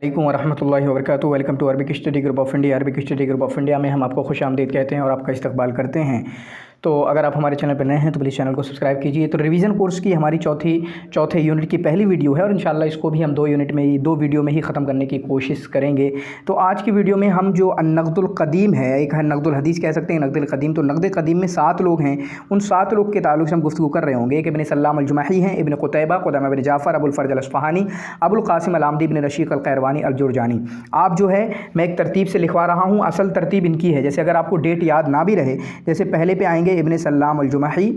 वालेकुम वरहमतुल्लाहि वबरकातुहू। Welcome to Arabic study group of India. Arabic study group of India में हम आपको खुशामदीद कहते हैं और आपका इस्तकबाल करते हैं। तो अगर आप हमारे चैनल पर नए हैं तो प्लीज़ चैनल को सब्सक्राइब कीजिए। तो रिवीजन कोर्स की हमारी चौथे यूनिट की पहली वीडियो है और इंशाल्लाह इसको भी हम दो वीडियो में ही ख़त्म करने की कोशिश करेंगे। तो आज की वीडियो में हम जो नक़दुल क़दीम है, एक है नक़दुल हदीस कह सकते हैं, नक़दुल क़दीम। तो नक़द क़दीम में 7 लोग हैं, उन 7 लोग के ताल्लुक़ से हम गुफ्तगू कर रहे होंगे। एक इब्न सल्लाम अल-जुमही हैं, इब्न क़ुतैबा, क़ुदामा बिन जाफ़र, अबुल फ़र्ज अल-अस्फ़हानी, अबुल क़ासिम अल-आमदी, इब्न रशीक़ अल-क़ैरवानी अल-जुरजानी। आप जो है मैं एक तरतीब से लिखवा रहा हूँ, असल तरतीब इनकी है। जैसे अगर आपको डेट याद ना भी रहे, जैसे पहले पे आएंगे इब्न सल्लाम अल-जुमही,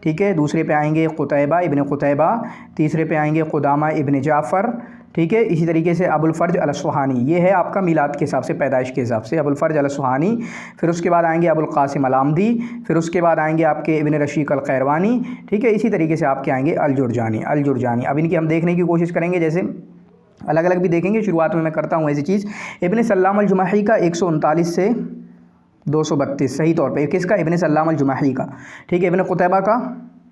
ठीक है, दूसरे पे आएंगे क़ुतैबा इब्न क़ुतैबा, तीसरे पे आएंगे क़ुदामा इब्न जाफ़र, ठीक है। इसी तरीके से अबुल फ़र्ज अल-अस्फ़हानी, ये है आपका मिलाद के हिसाब से, पैदाइश के हिसाब से अबुल फ़र्ज अल-अस्फ़हानी। फिर उसके बाद आएंगे अबुल क़ासिम अल-आमदी, फिर उसके बाद आएंगे आपके इब्न रशीक़ अल-क़ैरवानी, ठीक है। इसी तरीके से आपके आएंगे अल-जुरजानी। अब इनकी हम देखने की कोशिश करेंगे, जैसे अलग अलग भी देखेंगे। शुरुआत में मैं करता हूँ ऐसी चीज़। इब्न सल्लाम अल-जुमही का 139 से 232 सही तौर पे, किसका? इब्न सल्लाम अल-जुमही का, ठीक है। इब्न क़ुतैबा का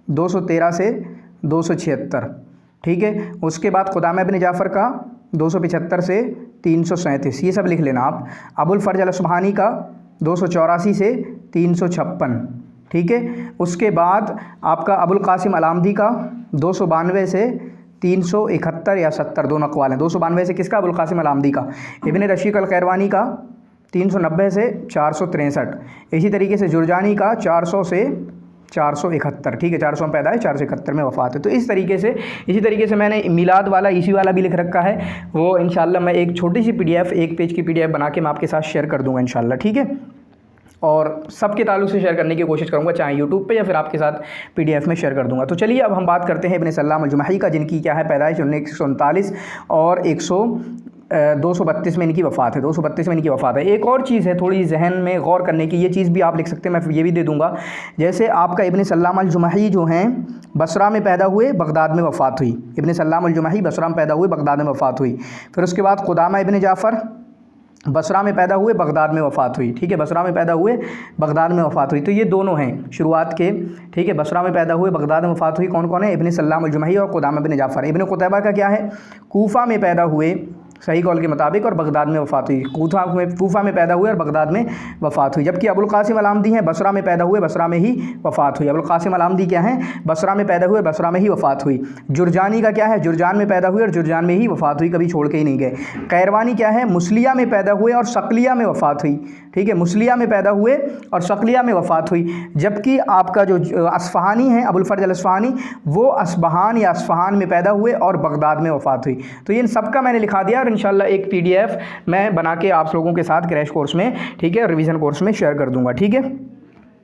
213 से 276, ठीक है। उसके बाद क़ुदामा इब्न जाफ़र का 275 से 337, ये सब लिख लेना आप। अबुल फ़र्ज अल-अस्फ़हानी का 284 से 356, ठीक है। उसके बाद आपका अबुल क़ासिम अल-आमदी का 292 से 371 या 70, दोनों अक़वाल हैं। 292 से किसका? अबुल क़ासिम अल-आमदी का। इब्न रशीक़ अल-क़ैरवानी का 390 से 463, इसी तरीके से जुरजानी का 400 से 471, ठीक है। 400 में पैदा है, 471 में वफ़ात है। तो इस तरीके से, इसी तरीके से मैंने मिलाद वाला, इसी वाला भी लिख रखा है। वो इंशाल्लाह मैं एक छोटी सी PDF, 1 पेज की PDF बना के मैं आपके साथ शेयर कर दूँगा इंशाल्लाह, ठीक है। और सबके ताल्लुक़ से शेयर करने की कोशिश करूँगा, चाहे यूट्यूब पे या फिर आपके साथ PDF में शेयर कर दूँगा। तो चलिए अब हम बात करते हैं इब्न सल्लाम अल-जुमही का, जिनकी क्या है पैदाइश 1939 और 232 में इनकी वफ़ात है। 232 में इनकी वफ़ात है। एक और चीज़ है थोड़ी जहन में गौर करने की, ये चीज़ भी आप लिख सकते हैं, मैं ये भी दे दूँगा। जैसे आपका इब्न सल्लाम अल-जुमही जो हैं बसरा में पैदा हुए, बगदाद में वफ़ात हुई। इब्न सल्लाम अल-जुमही बसरा में पैदा हुए, बगदाद में वफ़ात हुई। फिर उसके बाद क़ुदामा इब्न जाफ़र बसरा में पैदा हुए, बगदाद में वफ़ात हुई, ठीक है। बसरा में पैदा हुए, बगदाद में वफ़ात हुई। तो ये दोनों हैं शुरुआत के, ठीक है। बसरा में पैदा हुए, बगदाद में वफ़ात हुई। कौन कौन है? इब्न सल्लाम अल-जुमही और क़ुदामा बिन जाफ़र। इब्न क़ुतैबा का क्या है? कूफ़ा में पैदा हुए, सही कौल के मुताबिक, और बगदाद में वफ़ात हुई। कूफ़ा में पैदा हुए और बगदाद में वफ़ात हुई। जबकि अबुल क़ासिम अल-आमदी हैं, बसरा में पैदा हुए, बसरा में ही वफ़ात हुई। अबुल क़ासिम अल-आमदी क्या हैं? बसरा में पैदा हुए, बसरा में ही वफ़ात हुई। जुरजानी का क्या है? जुरजान में पैदा हुए और जुरजान में ही वफ़ात हुई, कभी छोड़ के ही नहीं गए। क़ैरवानी क्या है? मुसलिया में पैदा हुए और सकलिया में वफ़ात हुई, ठीक है। मुसलिया में पैदा हुए और सकलिया में वफ़ात हुई। जबकि आपका जो अस्फ़हानी है, अबुल फ़र्ज अल-अस्फ़हानी, वो अस्बहान या अस्फ़हान में पैदा हुए और बगदाद में वफ़ात हुई। तो इन सब का मैंने लिखा दिया और इंशाल्लाह एक PDF मैं बना के आप लोगों के साथ क्रैश कोर्स में, ठीक है, रिवीजन कोर्स में शेयर कर दूंगा, ठीक है।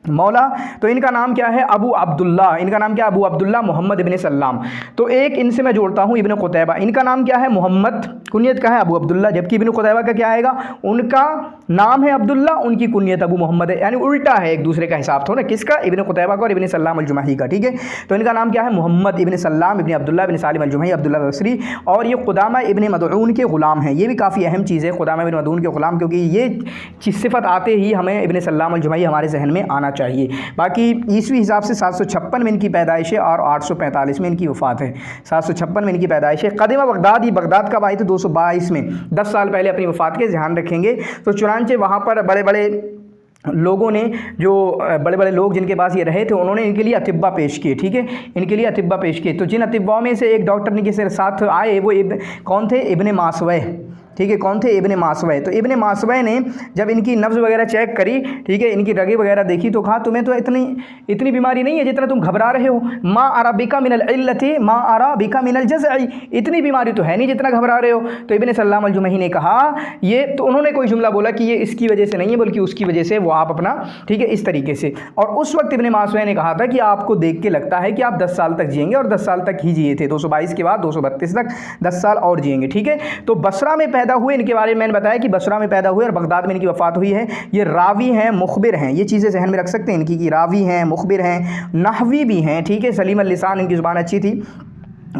मौला, तो इनका नाम क्या है? अबू अब्दुल्ला। इनका नाम क्या है? अबू अब्दुल्ला मोहम्मद इब्न सल्लाम। तो एक इनसे मैं जोड़ता हूँ इब्न क़ुतैबा, इनका नाम क्या है? मोहम्मद, कुनियत का है अबू अब्दुल्ला। जबकि इब्न क़ुतैबा का क्या आएगा? उनका नाम है अब्दुल्ला, उनकी कुनियत अबू मोहम्मद है, यानी उल्टा है एक दूसरे का हिसाब थोड़ा, किसका? इब्न क़ुतैबा का और इब्न सल्लाम अल-जुमही का, ठीक है। तो इनका नाम क्या है? मोहम्मद इब्न सल्लाम इब्न अब्दुल्ला इब्न सालिम अल-जुमही अब्दुल्ला बसरी। और ये क़ुदामा इब्न मदऊन के ग़ुलाम हैं। ये भी काफ़ी अहम चीज़ है, क़ुदामा इब्न मदऊन के ग़ुलाम, क्योंकि ये सिफ़त आते ही हमें इब्न सल्लाम अल-जुमही हमारे जहन में आना चाहिए। बाकी ईसवी हिसाब से 756 में इनकी पैदाइश है और 845 में इनकी वफ़ात है। 756 में इनकी पैदाइश है। क़दीमा बगदाद, ही बगदाद कब आए थे? 222 में, 10 साल पहले अपनी वफ़ात के, ध्यान रखेंगे। तो चुनांचे वहाँ पर बड़े बड़े लोगों ने, जो बड़े बड़े लोग जिनके पास ये रहे थे, उन्होंने इनके लिए अतिब्बा पेश किए, ठीक है, इनके लिए अतिब्बा पेश किए। तो जिन अतिब्बाओं में से एक डॉक्टर इनके साथ आए, वो कौन थे? इब्न मासवह, ठीक है। कौन थे? इब्न मासवह। तो इब्न मासवह ने जब इनकी नब्ज़ वगैरह चेक करी, ठीक है, इनकी रगें वगैरह देखी, तो कहा तुम्हें तो इतनी बीमारी नहीं है जितना तुम घबरा रहे हो। मा अरा बिका मिनल इल्लति मा अरा बिका मिनल जज़ई, इतनी बीमारी तो है नहीं जितना घबरा रहे हो। तो इब्न सल्लाम अल-जुमही ने कहा ये, तो उन्होंने कोई जुमला बोला कि ये इसकी वजह से नहीं है बल्कि उसकी वजह से, वो आप अपना, ठीक है, इस तरीके से। और उस वक्त इब्न मासवह ने कहा था कि आपको देख के लगता है कि आप 10 साल तक जिएंगे, और 10 साल तक ही जिए थे। 222 के बाद 232 तक 10 साल और जिएंगे, ठीक है। तो बसरा में पैदा हुए, इनके बारे में मैंने बताया कि बसरा में पैदा हुए और बगदाद में इनकी वफ़ात हुई है। ये रावी हैं, मुखबिर हैं, ये चीज़ें जहन में रख सकते हैं इनकी, कि रावी हैं, मुखबिर हैं, नहवी भी हैं, ठीक है। सलीम अल-लिसान, इनकी ज़ुबान अच्छी थी।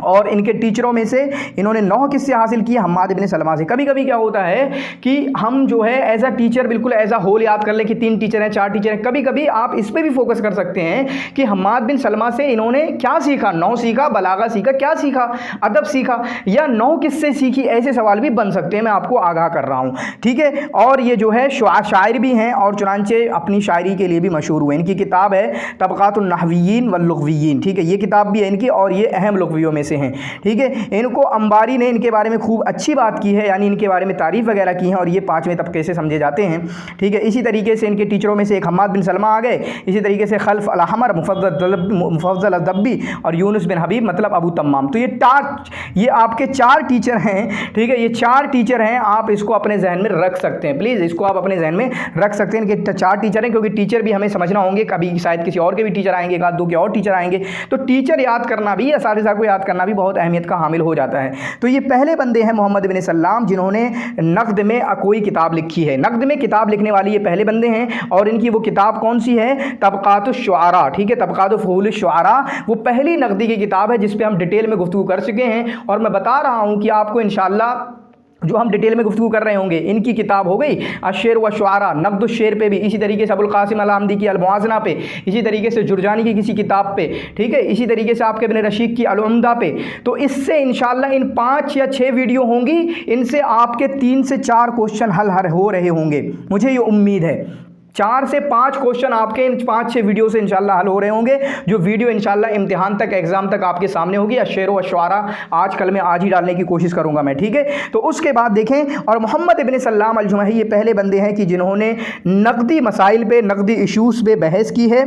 और इनके टीचरों में से इन्होंने 9 किस्से हासिल किए हम्माद इब्न सलमा से। कभी कभी क्या होता है कि हम जो है एज अ टीचर बिल्कुल एज अ होल याद कर लें कि 3 टीचर हैं 4 टीचर हैं, कभी कभी आप इस पर भी फोकस कर सकते हैं कि हम्माद बिन सलमा से इन्होंने क्या सीखा, 9 सीखा, बलागा सीखा, क्या सीखा, अदब सीखा, या 9 किस्से सीखी, ऐसे सवाल भी बन सकते हैं, मैं आपको आगाह कर रहा हूँ, ठीक है। और ये जो है शायर भी हैं और चुनांचे अपनी शायरी के लिए भी मशहूर हुए। इनकी किताब है तबक़ातुन नहविय्यीन वल लुग़विय्यीन, ठीक है, ये किताब भी है इनकी और ये अहम लुग़वियों में से हैं, ठीक है। इनको अंबारी ने इनके बारे में खूब अच्छी बात की है, यानी इनके बारे में तारीफ़ वगैरह की है और ये 5वें तबके से समझे जाते हैं, ठीक है। इसी तरीके से इनके टीचरों में से एक हम्माद बिन सलमा आ गए, इसी तरीके से खल्फ अल अहमर, मुफज़्ज़ल अद-दब्बी और यूनुस बिन हबीब मतलब अबू तम्माम। तो ये आपके 4 टीचर हैं, ठीक है, ये 4 टीचर हैं, आप इसको अपने जहन में रख सकते हैं, प्लीज़ इसको आप अपने जहन में रख सकते हैं। इनके 4 टीचर हैं, क्योंकि टीचर भी हमें समझना होंगे, कभी शायद किसी और के भी टीचर आएंगे, 1-2 के और टीचर आएंगे, तो टीचर याद करना भी, असातिज़ा को याद करना भी बहुत अहमियत का हामिल हो जाता है। तो ये पहले बंदे हैं मोहम्मद इब्न सल्लाम जिन्होंने नक़्द में कोई किताब लिखी है। नक़्द में किताब लिखने वाली ये पहले बंदे हैं और इनकी वो किताब कौन सी है, तबक़ातुश शुआरा, ठीक है, तबक़ातु फ़ुहूलुश शुआरा, वो पहली नक़दी की किताब है जिस पे हम डिटेल में गुफ्तगू कर चुके हैं। और मैं बता रहा हूँ कि आपको इंशाअल्लाह जो हम डिटेल में गुफ्तगू कर रहे होंगे, इनकी किताब हो गई अश्शेर व शुआरा, नक़्दुश शेर पे भी, इसी तरीके से अबुल क़ासिम अल आमदी की अल मुआज़ना पे, इसी तरीके से जुरजानी की किसी किताब पे, ठीक है, इसी तरीके से आपके इब्न रशीद की अल उम्दा पे। तो इससे इंशाअल्लाह इन 5 या 6 वीडियो होंगी, इनसे आपके 3 से 4 क्वेश्चन हल हो रहे होंगे, मुझे ये उम्मीद है। 4 से 5 क्वेश्चन आपके इन 5-6 वीडियो से इंशाल्लाह हल हो रहे होंगे, जो वीडियो इंशाल्लाह इम्तिहान तक, एग्जाम तक आपके सामने होगी। अश्शेर व शुआरा आज कल में आज ही डालने की कोशिश करूंगा मैं, ठीक है। तो उसके बाद देखें, और मोहम्मद इब्न सल्लाम अल जुमही ये पहले बंदे हैं कि जिन्होंने नक़दी मसाइल पे, नक़दी इशूज़ पे बहस की है।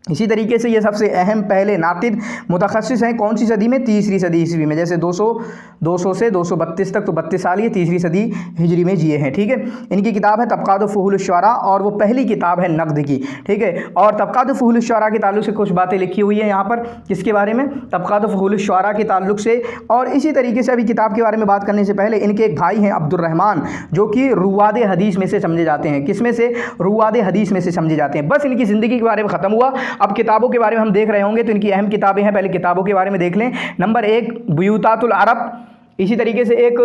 इसी तरीके से ये सबसे अहम पहले नाक़िद मुतखस्सिस हैं, कौन सी सदी में, 3री सदी ईस्वी में, जैसे 200 से 232 तक, तो 32 साल ये 3री सदी हिजरी में जिए हैं, ठीक है। इनकी किताब है तबक़ातु फ़ुहूलुश शुआरा और वो पहली किताब है नक़्द की, ठीक है। और तबक़ातु फ़ुहूलुश शुआरा के ताल्लुक़ से कुछ बातें लिखी हुई हैं यहाँ पर, किसके बारे में, तबक़ातु फ़ुहूलुश शुआरा के ताल्लुक़ से। और इसी तरीके से अभी किताब के बारे में बात करने से पहले इनके एक भाई हैं अब्दुर्रहमान, जो कि रुवाद हदीस में से समझे जाते हैं। किस में से, रुवाद हदीस में से समझे जाते हैं। बस इनकी ज़िंदगी के बारे में ख़त्म हुआ। अब किताबों के बारे में हम देख रहे होंगे, तो इनकी अहम किताबें हैं, पहले किताबों के बारे में देख लें। नंबर 1 बुयूतातुल अरब, इसी तरीके से एक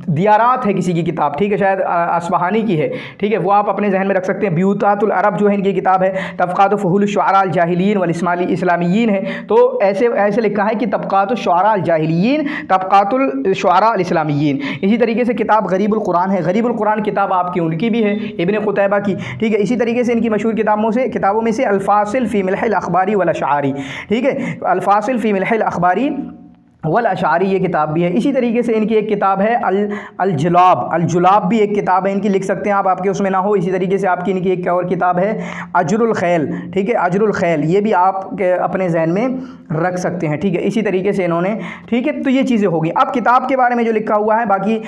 दियारात है किसी की किताब, ठीक है, शायद अस्बहानी की है, ठीक है, वो आप अपने जहन में रख सकते हैं। बुयूतातुल अरब जो है इनकी किताब है। तबक़ातु फ़ुहूलुश शुआरा अल जाहिलिय्यीन वल इस्लामिय्यीन है, तो ऐसे लिखा है कि तबक़ातु शुआरा अल जाहिलिय्यीन, तबक़ातुल शुआरा अल इस्लामिय्यीन। इसी तरीके से किताब गरीबुल कुरान है, गरीबुल कुरान किताब आपकी उनकी भी है, इब्न क़ुतैबा की, ठीक है। इसी तरीके से इनकी मशहूर किताबों में से अल फ़ासिल फ़ी मिल्हिल अख़बारी वल अशआरी, ठीक है, अल फ़ासिल फ़ी मिल्हिल अख़बारी वल अशारी ये किताब भी है। इसी तरीके से इनकी एक किताब है अल जुलाब भी एक किताब है इनकी, लिख सकते हैं आप, आपके उसमें ना हो। इसी तरीके से आपकी इनकी एक और किताब है अजरुल खैल, ठीक है, अजरुल खैल, ये भी आप अपने जहन में रख सकते हैं, ठीक है। इसी तरीके से इन्होंने, ठीक है, तो ये चीज़ें होगी। अब किताब के बारे में जो लिखा हुआ है, बाकी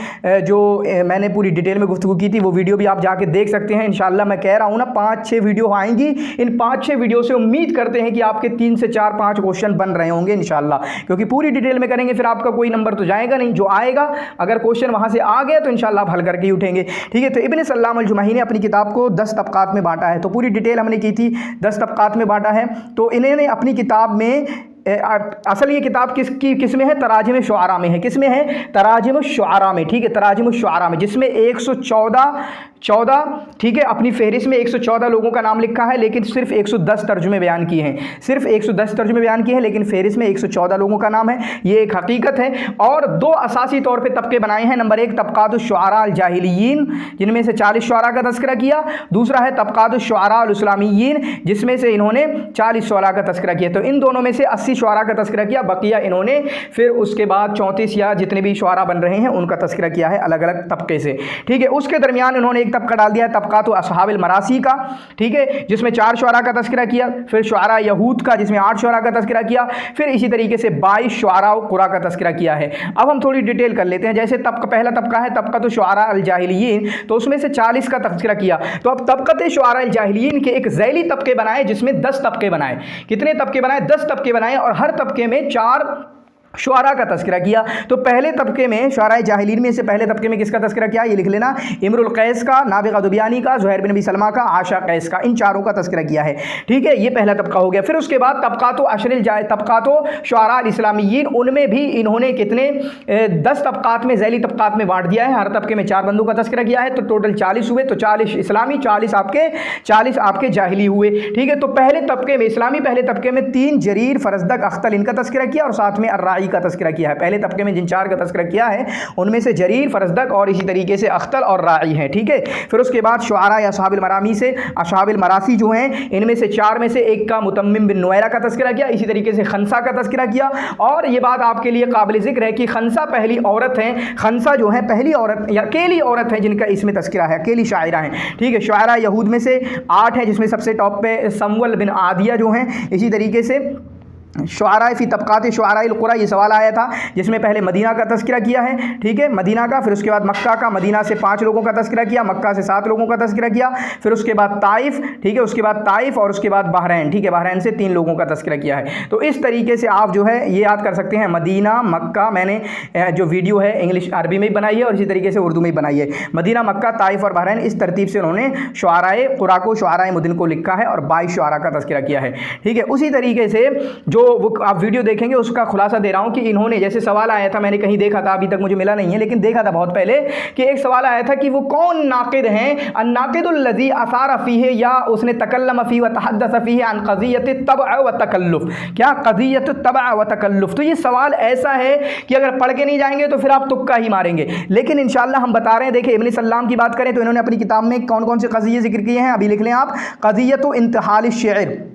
जो मैंने पूरी डिटेल में गुफ्तगू की थी वो वीडियो भी आप जाके देख सकते हैं। इंशाल्लाह मैं कह रहा हूँ ना 5-6 वीडियो आएंगी, इन 5-6 वीडियो से उम्मीद करते हैं कि आपके 3 से 4-5 क्वेश्चन बन रहे होंगे इंशाल्लाह, क्योंकि पूरी डिटेल में करेंगे फिर आपका कोई नंबर तो जाएगा नहीं, जो आएगा अगर क्वेश्चन वहां से आ गया तो इंशाल्लाह आप हल करके ही उठेंगे, ठीक है। तो इब्न सल्लाम अल जुमही ने अपनी किताब को 10 तबक़ात में बांटा है, तो पूरी डिटेल हमने की थी, 10 तबक़ात में बांटा है। तो इन्होंने अपनी किताब में असल ये किताब किस में है, तराजिम शुआरा में है। किस में है, तराजिम शुआरा में, ठीक है, तराजिम शुआरा में, जिसमें 114, ठीक है, अपनी फहरिस्त में 114 लोगों का नाम लिखा है, लेकिन सिर्फ 110 तर्जुमे बयान किए हैं, सिर्फ 110 तर्जुमे बयान किए हैं, लेकिन फहरिस्त में 114 लोगों का नाम है। ये एक हकीकत है। और 2 असासी तौर पे तबके बनाए हैं। नंबर 1 तबक़ातुश शुआरा अल जाहिलिय्यीन, जिनमें से 40 शुआरा का तज़किरा किया। दूसरा है तबक़ातुश शुआरा अल इस्लामिय्यीन, जिसमें से इन्होंने 40 शुआरा का तज़किरा किया। तो इन दोनों में से 80 शुआरा का तज़किरा किया, बकिया इन्होंने फिर उसके बाद 34 या जितने भी शुआरा बन रहे हैं उनका तज़किरा किया है अलग अलग तबके से, ठीक है। उसके दरमियान इन्होंने एक तबका डाल दिया है तबक़ातु अस्हाबिल मरासी का, ठीक है, जिसमें 4 शुआरा का तज़किरा किया। फिर शुआरा यहूद का, जिसमें 8 शुआरा का तज़किरा किया। फिर इसी तरीके से 22 शुआरा कुरा का तज़किरा किया है। अब हम थोड़ी डिटेल कर लेते हैं। जैसे पहला तबका है तबक़ातु शुआरा अल जाहिलिय्यीन, तो उसमें से 40 का तज़किरा किया। तो अब तबक़ात शुआरा अल जाहिलिय्यीन के एक ज़ैली तबके बनाए, जिसमें 10 तबके बनाए। कितने तबके बनाए, 10 तबके बनाए, और हर तबके में 4 शुआरा का तस्करा किया। तो पहले तबके में शुआराए जाहिलीन में से पहले तबके में किसका तस्करा किया, ये लिख लेना, इमरुल कैस का, नाबिगा दुबियानी का, ज़ुहैर बिन नबी सलमा का, आशा कैस का, इन चारों का तस्करा किया है। ठीक है, ये पहला तबका हो गया। फिर उसके बाद तबकातो अशरिल जाए तबकातो शुआरा इस्लामीयीन, उनमें भी इन्होंने कितने 10 तबकात में ज़ैली तबकात में बांट दिया है। हर तबके में 4 बंदों का तस्करा किया है, तो टोटल 40 हुए। तो 40 इस्लामी, 40 आपके जाहिली हुए। ठीक है, तो पहले तबके में इस्लामी पहले तबके में 3 जरीर, फरजदक, अख्तल इनका तस्करा किया और साथ में अर्राई का तस्करा किया है। पहले तबके में जिन 4 का तस्करा किया है उनमें से जरीर, फरजदक और इसी तरीके से अख्तल और राई है। ठीक है, फिर उसके बाद शुआरा या असहाबुल मरामी से असहाबुल मरासी जो हैं, इनमें से 4 में से एक का मुतम्मिम बिन नुवैरा का तस्करा किया, इसी तरीके से खंसा का तस्करा किया। और ये बात आपके लिए काबिल ज़िक्र है कि खंसा पहली औरत है, खंसा जो है पहली औरत या अकेली औरत है जिनका इसमें तस्करा है, अकेली शायरा है। ठीक है, शायरा यहूद में से 8 है, जिसमें सबसे टॉप पे समवल बिन आदिया जो हैं। इसी तरीके से शुआरा फ़ी तबक़ात शुआराइल क़ुरा, ये सवाल आया था जिसमें पहले मदीना का तस्करा किया है। ठीक है, मदीना का, फिर उसके बाद मक्का का, मदीना से 5 लोगों का तस्करा किया, मक्का से 7 लोगों का तस्करा किया, फिर उसके बाद ताइफ। ठीक है, उसके बाद ताइफ और उसके बाद बहरैन। ठीक है, बहरैन से 3 लोगों का तस्करा किया है। तो इस तरीके से आप जो है ये याद कर सकते हैं, मदीना, मक्का, मैंने जो वीडियो है इंग्लिश अरबी में भी बनाई है और इसी तरीके से उर्दू में भी बनाई है। मदीना, मक्का, ताइफ और बहरैन, इस तरतीब से उन्होंने शुआराए क़ुरा को शुआराए मुदिन को लिखा है और 22 शुआरा का तस्करा किया है। ठीक है, उसी तरीके से जो वो आप वीडियो देखेंगे उसका खुलासा दे रहा हूं कि इन्होंने, जैसे सवाल आया था, मैंने कहीं देखा था, अभी तक मुझे मिला नहीं है लेकिन देखा था बहुत पहले, कि एक सवाल आया था कि वो कौन नाक़िद हैं, अन्नाक़िदुल लज़ी असार फ़ीह, या उसने तकल्लम फ़ीह व तहद्दस फ़ीह अन क़ज़ियत तबअ व तकल्लुफ़, क्या क़ज़ियत तबअ व तकल्लुफ़। तो ये सवाल ऐसा है कि अगर पढ़ के नहीं जाएंगे तो फिर आप तुक्का ही मारेंगे, लेकिन इंशाअल्लाह हम बता रहे हैं। देखिए, इब्न सल्लाम की बात करें तो इन्होंने अपनी किताब में कौन कौन से क़ज़िये ज़िक्र किए हैं, अभी लिख लें आप। क़ज़ियत इंतहाल शेर,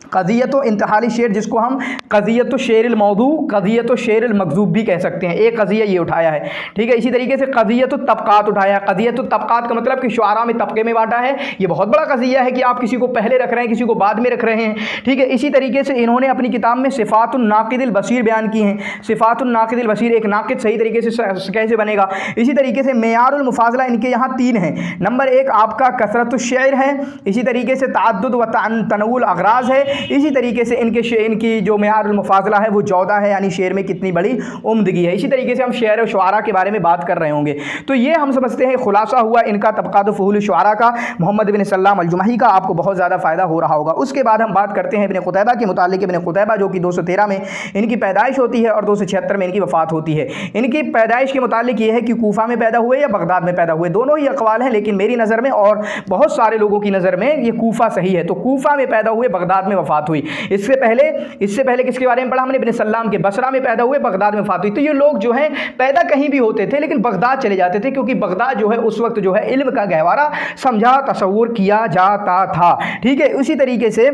क़ज़ियत इंतहाली शेर, जिसको हम क़ज़ियत शेर मौदू, क़ज़ियत शेर मकज़ूब भी कह सकते हैं, एक क़ज़िया ये उठाया है। ठीक है, इसी तरीके से क़ज़ियत तबक़ात उठाया है। क़ज़ियत तबक़ात का मतलब कि शुआरा में तबके में बांटा है। ये बहुत बड़ा क़ज़िया है कि आप किसी को पहले रख रहे हैं, किसी को बाद में रख रहे हैं। ठीक है, इसी तरीके से इन्होंने अपनी किताब में सिफ़ातुन नाक़िदिल बसीर बयान की हैं। सिफ़ातुन नाक़िदिल बसीर, एक नाक़िद सही तरीके से कैसे बनेगा। इसी तरीके से मेयारुल मुफ़ाज़ला, इनके यहाँ 3 हैं। नंबर 1 आपका कसरतुश शेर है, इसी तरीके से तअद्दुद व तनव्वुल अग़राज़ है, इसी तरीके से इनकी जो मेयारुल मुफ़ाज़ला है वो 14 है, यानी शेर में कितनी बड़ी उम्दगी है। इसी तरीके से हम शेर और शुआरा के बारे में बात कर रहे होंगे। तो ये हम समझते हैं खुलासा हुआ इनका तबक़ात फ़ुहूल शुआरा का, मोहम्मद बिन सल्लाम अल-जुमही का। आपको बहुत ज़्यादा फ़ायदा हो रहा होगा। उसके बाद हम बात करते हैं इब्न क़ुतैबा के मुतालिक। इब्न क़ुतैबा जो कि 213 में इनकी पैदाइश होती है और 276 में इनकी वफ़ात होती है। इनकी पैदाइश के मुतालिक ये है कि कूफा में पैदा हुए या बगदाद में पैदा हुए, दोनों ही अक़वाल हैं, लेकिन मेरी नज़र में और बहुत सारे लोगों की नज़र में ये कूफा सही है। तो कूफा में पैदा हुए, बगदाद में वफ़ात हुई। इससे पहले किसके बारे में पढ़ा हमने, इब्न सल्लाम के। बसरा में पैदा हुए, बगदाद में वफ़ात हुई। तो ये लोग जो हैं पैदा कहीं भी होते थे लेकिन बगदाद चले जाते थे, क्योंकि बगदाद जो है उस वक्त जो है इल्म का गहवारा समझा तसव्वुर किया जाता था। ठीक है, उसी तरीके से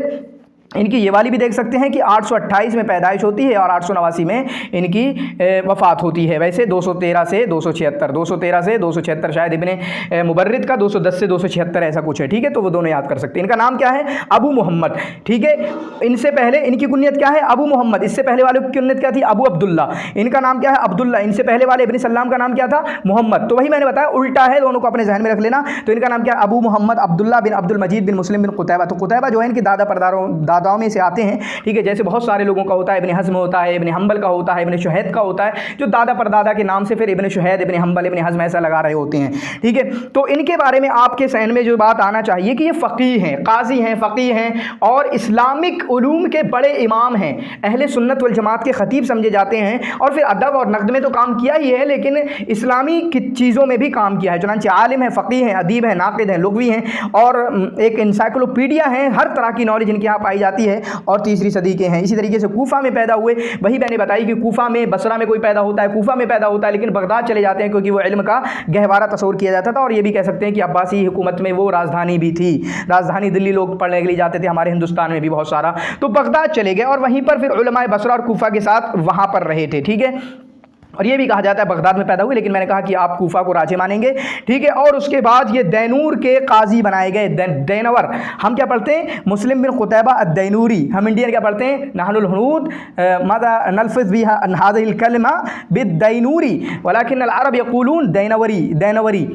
इनकी ये वाली भी देख सकते हैं कि 828 में पैदाइश होती है और 889 में इनकी वफ़ात होती है। वैसे 213 से 276 शायद इब्ने मुबर्रिद का 210 से 276 ऐसा कुछ है। ठीक है, तो वो दोनों याद कर सकते हैं। इनका नाम क्या है, अबू मोहम्मद। ठीक है, इनसे पहले इनकी कुन्यत क्या है, अबू मोहम्मद। इससे पहले वाले की कुन्यत क्या थी, अबू अब्दुल्ला। इनका नाम क्या है, अब्दुल्ला। इनसे पहले वाले इब्न सल्लाम का नाम क्या था, मोहम्मद। तो वही मैंने बताया, उल्टा है, दोनों को अपने जहन में रख लेना। तो इनका नाम क्या है, अबू मोहम्मद अब्दुल्ला बिन अब्दुल मजीद बिन मुस्लिम बिन क़ुतैबा। तो क़ुतैबा जो है इनके दादाओं में से आते हैं। ठीक है, जैसे बहुत सारे लोगों का होता है, इब्न हज़्म होता है, इब्न हंबल का होता है, इब्न शुहैद का होता है, जो दादा परदादा के नाम से फिर इब्न शुहैद, इब्न हंबल, इब्न हज़्म ऐसा लगा रहे होते हैं। ठीक है, तो इनके बारे में आपके सहन में जो बात आना चाहिए कि ये फ़क़ीह हैं, काज़ी हैं, फ़क़ीह हैं और इस्लामिक उलूम के बड़े इमाम हैं। अहले सुन्नत वल जमात के ख़तीब समझे जाते हैं और फिर अदब और नक़द में तो काम किया ही है, लेकिन इस्लामी की चीज़ों में भी काम किया है। चुनांचे आलिम है, फ़क़ीह हैं, अदीब हैं, नाक़िद हैं, लुग़वी हैं और एक इंसाइक्लोपीडिया हैं। हर तरह की नॉलेज इनके यहाँ पाई जाती है और 3री सदी के हैं। इसी तरीके से कूफा में पैदा हुए, वही मैंने बताई कि कूफा में, बसरा में कोई पैदा होता है, कूफा में पैदा होता है, लेकिन बगदाद चले जाते हैं क्योंकि वो इल्म का गहवारा तस्वुर किया जाता था। और ये भी कह सकते हैं कि अब्बासी हुकूमत में वो राजधानी भी थी, राजधानी दिल्ली लोग पढ़ने के लिए जाते थे, हमारे हिंदुस्तान में भी बहुत सारा, तो बगदाद चले गए और वहीं पर फिर उलमाए बसरा और कूफा के साथ वहाँ पर रहे थे। ठीक है, और ये भी कहा जाता है बगदाद में पैदा हुए, लेकिन मैंने कहा कि आप कूफा को राजे मानेंगे। ठीक है, और उसके बाद ये दैनूर के काजी बनाए गए। दैनवर हम क्या पढ़ते हैं, मुस्लिम बिन क़ुतैबा अद-दैनूरी। हम इंडियन क्या पढ़ते हैं, नहनुल हुनूद मादा नल्फ़िज़ बिहा हाज़िहिल कलिमा बिद-दैनूरी वलाकिन अल-अरब यक़ूलून दैनवरी।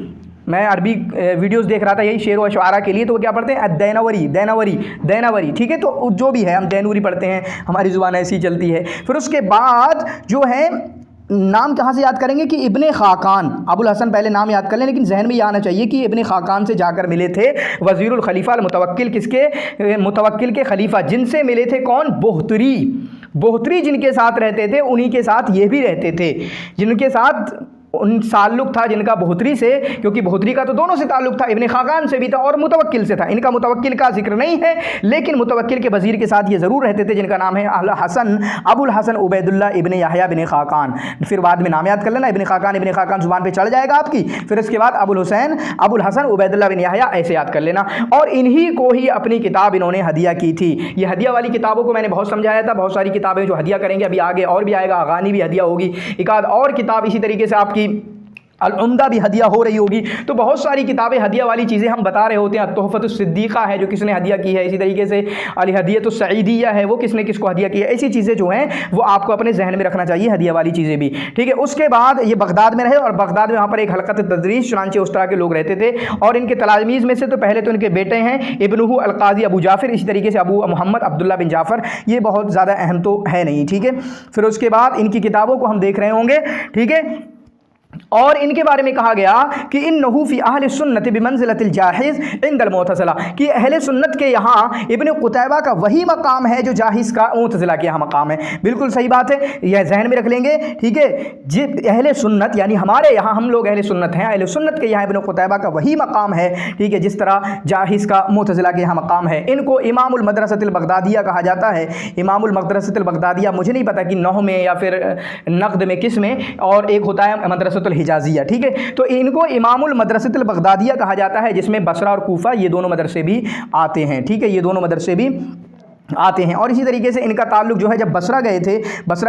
मैं अरबी वीडियोस देख रहा था यही शेर व शुआरा के लिए, तो वो क्या पढ़ते हैं दैनवरी दैनवरी दैनवरी, ठीक है। तो जो भी है हम दैनवरी पढ़ते हैं, हमारी ज़ुबान ऐसी चलती है। फिर उसके बाद जो है नाम कहाँ से याद करेंगे कि इब्ने खाकान, अबुल हसन पहले नाम याद कर लें, लेकिन जहन में ये आना चाहिए कि इब्ने खाकान से जाकर मिले थे वज़ीरुल खलीफा अल मुतवक्किल, किसके मुतवक्किल के खलीफा, जिनसे मिले थे कौन, बोहतरी। बोहतरी जिनके साथ रहते थे उन्हीं के साथ ये भी रहते थे, जिनके साथ उन ताल्लुक़ था जिनका बोहतरी से, क्योंकि बोहतरी का तो दोनों से ताल्लुक़ था, इब्ने खाकान से भी था और मुतवक्किल से था। इनका मुतवक्किल का जिक्र नहीं है, लेकिन मुतवक्किल के वज़ीर के साथ ये ज़रूर रहते थे, जिनका नाम है अबुल हसन उबैदुल्लाह इब्ने याहया बिन खाकान। फिर बाद में नाम याद कर लेना, इब्ने खाकान ज़ुबान पर चढ़ जाएगा आपकी। फिर उसके बाद अबुल हसन उबैदुल्लाह बिन याहया ऐसे याद कर लेना। और इन्हीं को ही अपनी किताब इन्होंने हदिया की थी। ये हदिया वाली किताबों को मैंने बहुत समझाया था, बहुत सारी किताबें जो हदिया करेंगे, अभी आगे और भी आएगा, अगानी भी हदिया होगी, एक आध और किताब इसी तरीके से आपकी अल उम्दा भी हदिया हो रही होगी। तो बहुत सारी किताबें हदिया वाली चीज़ें हम बता रहे होते हैं। तोहफ़तुस सिद्दीक़ा है जो किसने हदिया की है, इसी तरीके से अल हदियतुस सईदिया है वो किसने किसको हदिया की है। ऐसी चीज़ें जो हैं वो आपको अपने जहन में रखना चाहिए, हदिया वाली चीज़ें भी, ठीक है। उसके बाद ये बगदाद में रहे और बगदाद में वहाँ पर एक हलक़त तदरीस चुनांचे उस तरह के लोग रहते थे। और इनके तलामीज़ में से तो पहले तो इनके बेटे हैं इब्नुहु अल क़ाज़ी अबू जाफ़िर, इसी तरीके से अबू मोहम्मद अब्दुल्ला बिन जाफ़र, ये बहुत ज़्यादा अहम तो है नहीं, ठीक है। फिर उसके बाद इनकी किताबों को हम देख रहे होंगे, ठीक है। और इनके बारे में कहा गया कि इन्नहु फी अहले सुन्नत बिमंज़िलतिल जाहिज़ इंदल मुअतज़िला, कि अहले सुन्नत के यहाँ इब्न क़ुतैबा का वही मकाम है जो जाहिज़ का मुअतज़िला के यहाँ मकाम है। बिल्कुल सही बात है, यह जहन में रख लेंगे, ठीक है। जी अहले सुन्नत यानी हमारे यहाँ हम लोग अहले सुन्नत हैं, अहले सुन्नत के यहाँ इब्न क़ुतैबा का वही मकाम है, ठीक है, जिस तरह जाहिज़ का मुअतज़िला के यहाँ मकाम है। इनको इमामुल मदरसतुल बगदादिया कहा जाता है। इमामुल मदरसतुल बगदादिया मुझे नहीं पता कि नहव में या फिर नक़द में किस में, और एक होता है मदरसतुल हिजाजिया, ठीक है। तो इनको इमामुल मदरसतुल बगदादिया कहा जाता है, जिसमें बसरा और कूफा ये दोनों मदरसे भी आते हैं, ठीक है, ये दोनों मदरसे भी आते हैं। और इसी तरीके से इनका ताल्लुक जो है, जब बसरा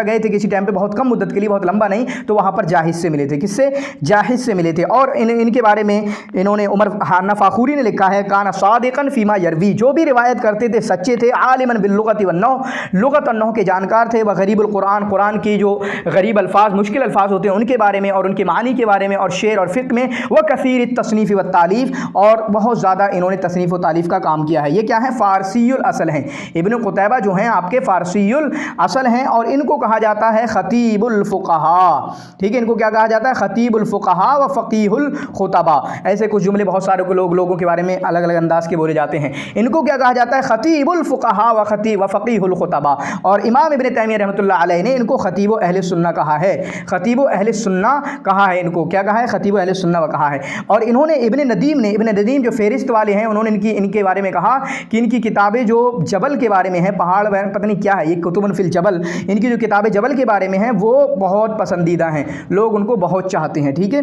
गए थे किसी टाइम पे, बहुत कम मुद्दत के लिए, बहुत लंबा नहीं, तो वहाँ पर जाहिज़ से मिले थे। किससे? जाहिज़ से मिले थे। और इनके बारे में इन्होंने उमर हाना फ़ाखूरी ने लिखा है, काना सादिक़न फ़ीमा यरवी, जो भी रिवायत करते थे सच्चे थे, आलिमन बिल्लुग़ति वन्नहव, लुग़त और नहव के जानकार थे, व गरीबुल कुरान, कुरान की जो गरीब अल्फाज मुश्किल अल्फाज होते हैं उनके बारे में और उनके मानी के बारे में, और शेर और फ़िक़्ह में, व कसीर तसनीफ़ व तालीफ़, और बहुत ज़्यादा इन्होंने तसनीफ़ व तालीफ़ का काम किया है। ये क्या है? फ़ारसीयुल असल हैं। इब्न क़ुतैबा जो हैं आपके फ़ारसीयुल असल हैं, और इनको कहा जाता है ख़तीबुल फ़ुक़हा, ठीक है। इनको क्या कहा जाता है? ख़तीबुल फ़ुक़हा व फ़क़ीहुल ख़ुतबा। ऐसे कुछ जुमले बहुत सारे लोगों के बारे में अलग अलग अंदाज़ के बोले जाते हैं। इनको क्या कहा जाता है? ख़तीबुल फ़ुक़हा व फ़क़ीहुल ख़ुतबा। और इमाम इब्न तैमिया रहमतुल्लाह अलैह ने इनको ख़तीब अहले सुन्ना कहा है। ख़तीब अहले सुन्ना कहा है, इनको क्या कहा है? ख़तीब अहले सुन्ना कहा है। और इन्होंने इब्न नदीम जो फ़हरिस्त वाले हैं, उन्होंने इनके बारे में कहा कि इनकी किताबें जो जबल के बारे में है, पहाड़ पता नहीं क्या है ये, कुतुबुन फिल जबल, इनकी जो किताबें जबल के बारे में हैं वो बहुत पसंदीदा हैं, लोग उनको बहुत चाहते हैं, ठीक है।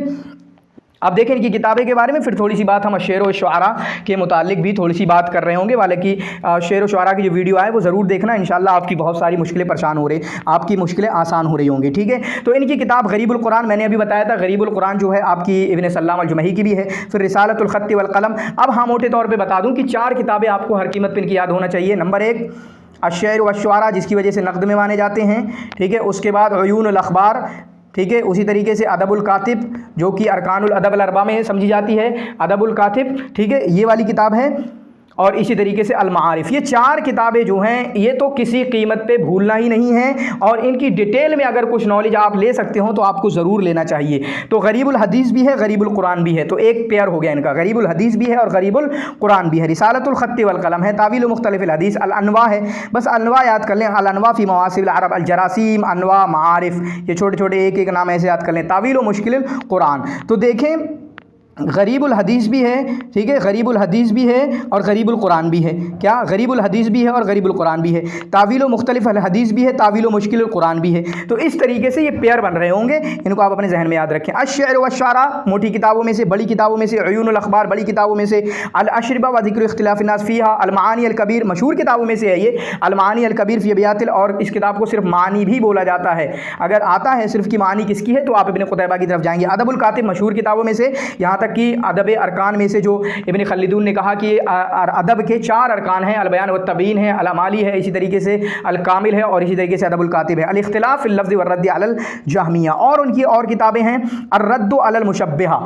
अब देखें इनकी किताबें के बारे में, फिर थोड़ी सी बात हम शेर व शुआरा के मुतालिक भी थोड़ी सी बात कर रहे होंगे। हालांकि शेर व शुआरा की जो वीडियो है वो ज़रूर देखना, इंशाल्लाह आपकी बहुत सारी मुश्किलें परेशान हो रही, आपकी मुश्किलें आसान हो रही होंगी, ठीक है। तो इनकी किताब गरीबुल कुरान, मैंने अभी बताया था, गरीबुल कुरान जो है आपकी इब्न सल्लाम अल जुमही की भी है। फिर रिसालतुल ख़त्त वल कलम। अब हाँ मोटे तौर पर बता दूँ कि 4 किताबें आपको हर कीमत पर इनकी याद होना चाहिए। नंबर 1 अश्शअर व शुआरा, जिसकी वजह से नक़द में माने जाते हैं, ठीक है। उसके बाद उयूनुल अख़बार, ठीक है। उसी तरीके से अदबुल कातिब, जो कि अरकानुल अदब अल अरबा में समझी जाती है, अदबुल कातिब, ठीक है, ये वाली किताब है। और इसी तरीके से अल मारिफ। ये 4 किताबें जो हैं ये तो किसी कीमत पे भूलना ही नहीं है, और इनकी डिटेल में अगर कुछ नॉलेज आप ले सकते हो तो आपको ज़रूर लेना चाहिए। तो गरीबुल हदीस भी है, गरीबुल कुरान भी है, तो एक पेयर हो गया इनका, गरीबुल हदीस भी है और गरीबुल कुरान भी है। रिसालतुल ख़त्त वल कलम है, तावील मुख्तलिफ़िल हदीस, अल अनवा है, बस अनवा याद कर लें, अल अनवा फ़ी मवासिल अरब, अल जरासीम, अनवा, मारिफ, ये छोटे छोटे एक एक नाम ऐसे याद कर लें। तावील मुश्किल कुरान, तो देखें गरीबुल हदीस भी है, ठीक है, गरीबुल हदीस भी है और गरीबुल कुरान भी है। क्या? गरीबुल हदीस भी है और गरीबुल कुरान भी है। तावील मुख्तलिफ हदीस भी है, तावील मुश्किल कुरान भी है। तो इस तरीके से ये पेयर बन रहे होंगे, इनको आप अपने जहन में याद रखें। अश्शअर व शुआरा मोटी किताबों में से, बड़ी किताबों में से, उयूनुल अख़बार बड़ी किताबों में से, अल अशरिबा व ज़िक्र इख्तिलाफ़िन नास फ़ीहा, अल मानी अल कबीर मशहूर किताबों में से है ये, अल मानी अल कबीर फ़ी अबियातिल, और इस किताब को सिर्फ मानी भी बोला जाता है। अगर आता है सिर्फ कि मानी किसकी है तो आप इब्न क़ुतैबा की तरफ जाएंगे। अदबुल कातिब मशहूर किताबों में से, यहाँ तक कि अदब अरकान में से जो इब्न खल्दून ने कहा कि अदब के 4 अरकान हैं, अल बयान व तबीन है, अल अमाली है, इसी तरीके से अल कामिल है, और इसी तरीके से अदबुल कातिब है। अल इख्तिलाफ फिल लफ्ज़ व रद्द अलल जहमिया, और उनकी और किताबें हैं, अर रद्द अलल मुशब्बिहा,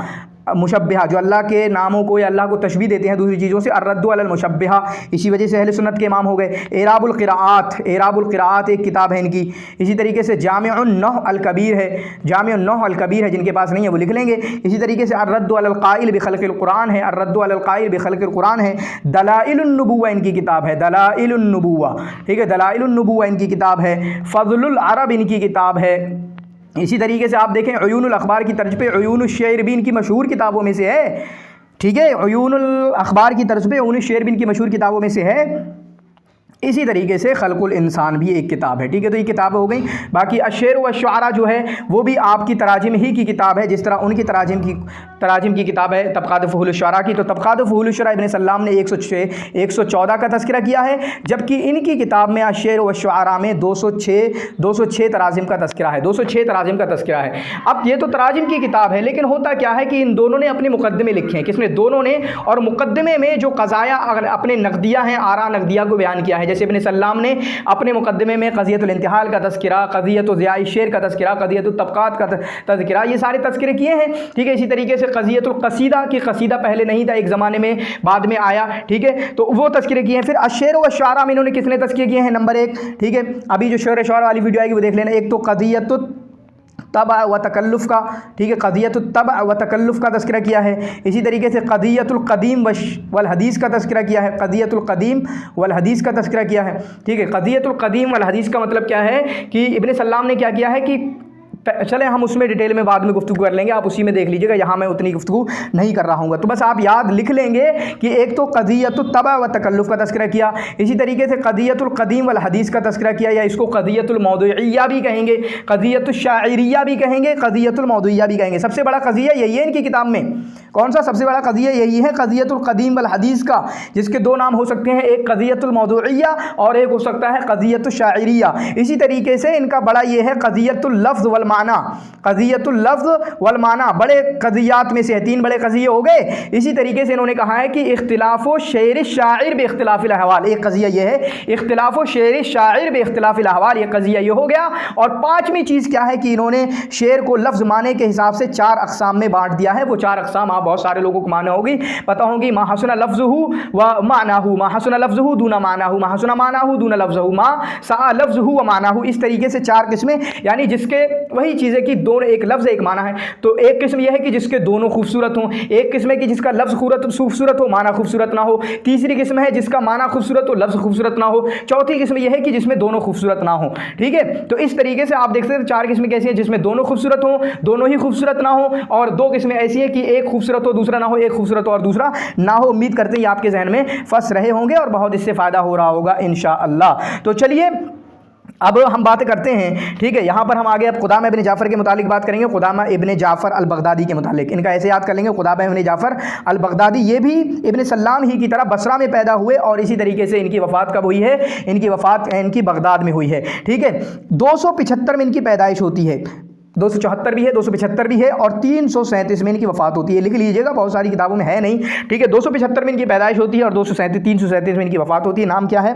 मुशब्बिहा, जो अल्लाह के नामों को या अल्लाह को तशबीह देते हैं दूसरी चीज़ों से, अर्रद्दु अलल मुशब्बिहा, इसी वजह से अहले सुन्नत के इमाम हो गए। एराबुल क़िराआत एक किताब है इनकी। इसी तरीके से जामिउन नह अल कबीर है, जामिउन नह अल कबीर है, जिनके पास नहीं है वो लिख लेंगे। इसी तरीके से अर्रद्दु अलल क़ाइल बिखल्क़िल क़ुरान है, अर्रद्दु अलल क़ाइल बिखल्क़िल क़ुरान है। दलाइलुन नुबुव्वा इनकी किताब है, दलाइलुन नुबुव्वा, ठीक है, दलाइलुन नुबुव्वा इनकी किताब है। फ़ज़्लुल अरब इनकी किताब है। इसी तरीके से आप देखें उयूनुल अखबार की तर्ज पे उयूनुश शेर भी इनकी मशहूर किताबों में से है, ठीक है, उयूनुल अखबार की तर्ज पे उयूनुश शेर भी इनकी मशहूर किताबों में से है। इसी तरीके से खल्कुल इंसान भी एक किताब है, ठीक है। तो ये किताबें हो गई। बाकी अशेर व शुआरा जो है वो भी आपकी तराजिम ही की किताब है, जिस तरह उनकी तराजिम की किताब है तबक़ात फ़ुहूल शुआरा की। तो तबक़ात फ़ुहूल शुआरा इब्न सल्लाम ने 114 का तज़किरा किया है, जबकि इनकी किताब में अशेर व शुआरा में 206 तराजिम का तज़किरा है, 206 तराजिम का तज़किरा है। अब ये तो तराजिम की किताब है, लेकिन होता क्या है कि इन दोनों ने अपने मुक़द्दमे लिखे हैं। किसने? दोनों ने। और मुक़द्दमे में जो क़ज़ाया अपने नक़दिया हैं, आरा नक़दिया को बयान किया है। जैसे इब्न सल्लाम ने अपने मुक़द्दमे में क़ज़ियतुल इंतिहाल का तज़किरा, क़ज़ियतु ज़ियाई शेर का तज़किरा, क़ज़ियतु तबक़ात का तज़किरा, ये सारे तज़किरे किए हैं, ठीक है। इसी तरीके से क़ज़ियतुल क़सीदा की क़सीदा पहले नहीं था, एक ज़माने में, बाद में आया, ठीक है, तो वो तज़किरे किए हैं। फिर अशेर व शुआरा में इन्होंने किसने तज़किरे किए हैं? नंबर 1, ठीक है, अभी जो शेर शुआरा वाली वीडियो आएगी वो देख लेना। एक तो क़ज़ियतु तबअ व तकल्लुफ़ का, ठीक है, क़ज़ियतुत तबअ व तकल्लुफ़ का तज़किरा किया है। इसी तरीके से क़ज़ियतुल क़दीम वल हदीस का तज़किरा किया है, क़ज़ियतुल क़दीम वल हदीस का तज़किरा किया है, ठीक है। क़ज़ियतुल क़दीम वल हदीस का मतलब क्या है कि इब्न सल्लाम ने क्या किया है कि चले हम उसमें डिटेल में बाद में गुफ्तगू कर लेंगे, आप उसी में देख लीजिएगा, यहाँ मैं उतनी गुफ्तगू नहीं कर रहा हूँ। तो बस आप याद लिख लेंगे कि एक तो क़ज़ियतुत तबअ व तकल्लुफ़ का तज़किरा किया, इसी तरीके से क़ज़ियतुल क़दीम वल हदीस का तज़किरा किया, या इसको क़ज़ियतुल मौदूइय्या भी कहेंगे, क़ज़ियतुश शाइरिय्या भी कहेंगे, क़ज़ियतुल मौदूइय्या भी कहेंगे। सबसे बड़ा क़ज़िया यही है इनकी किताब में। कौन सा सबसे बड़ा क़ज़िया? यही है क़ज़ियतुल क़दीम वल हदीस का, जिसके दो नाम हो सकते हैं, एक क़ज़ियतुल मौदूइय्या और एक हो सकता है क़ज़ियतुश शाइरिय्या। इसी तरीके से इनका बड़ा ये है क़ज़ियतुल लफ़्ज़ वल माना, क़ज़ियतुल लफ़्ज़ वल माना, बड़े क़ज़ियात में से है, 3 बड़े क़ज़िये हो गए। इसी तरीके से इन्होंने कहा है कि इख्तिलाफ़ो शेर शाइर बे इख्तिलाफ़िल अहवाल, एक क़ज़िया ये है, इख्तिलाफ़ो शेर शाइर बे इख्तिलाफ़िल अहवाल, ये क़ज़िया ये हो गया। और 5वीं चीज़ क्या है कि इन्होंने शेर को लफ्ज़ माने के हिसाब से 4 अक़साम में बांट दिया है। वो 4 अक़साम आप बहुत सारे लोगों को माना होगी, पता होगी, मा हसना लफ्ज़ुहु व मानाहु, मा हसना लफ्ज़ुहु दूना मानाहु, मा हसना मानाहु दूना लफ्ज़ुहु, मा सआ लफ्ज़ुहु व मानाहु। इस तरीके से 4 किस्में, यानी जिसके वही चीज़ है कि दोनों, एक लफ्ज़ एक माना है। तो एक किस्म यह है कि जिसके दोनों खूबसूरत हों, एक किस्म है कि जिसका लफ्ज़ खूबसूरत हो, माना खूबसूरत ना हो, तीसरी किस्म है जिसका माना खूबसूरत हो, लफ्ज़ खूबसूरत ना हो, चौथी किस्म यह है कि जिसमें दोनों खूबसूरत ना हो, ठीक है। तो इस तरीके से आप देख सकते हैं 4 किस्में कैसी हैं, जिसमें दोनों खूबसूरत हो, दोनों ही खूबसूरत ना हो, और 2 किस्में ऐसी हैं कि एक खूबसूरत हो दूसरा ना हो, एक खूबसूरत हो और दूसरा ना हो। उम्मीद करते हैं आपके जहन में फंस रहे होंगे और बहुत इससे फ़ायदा हो रहा होगा इंशाअल्लाह। तो चलिए अब हम बातें करते हैं, ठीक है। यहाँ पर हम आगे अब क़ुदामा इब्न जाफ़र के मुतालिक बात करेंगे, क़ुदामा इब्न जाफ़र अल बगदादी के मुतालिक। इनका ऐसे याद कर लेंगे, क़ुदामा इब्न जाफ़र अल बगदादी, ये भी इब्न सल्लाम ही की तरह बसरा में पैदा हुए, और इसी तरीके से इनकी वफ़ात कब हुई है? इनकी वफ़ात इनकी बगदाद में हुई है, ठीक है। 275 में इनकी पैदाइश होती है, 274 भी है, 275 भी है, और 337 में इनकी वफ़ात होती है। लिख लीजिएगा, बहुत सारी किताबों में है नहीं, ठीक है। 275 में इनकी पैदाइश होती है और 337 में इनकी वफ़ात होती है। नाम क्या है?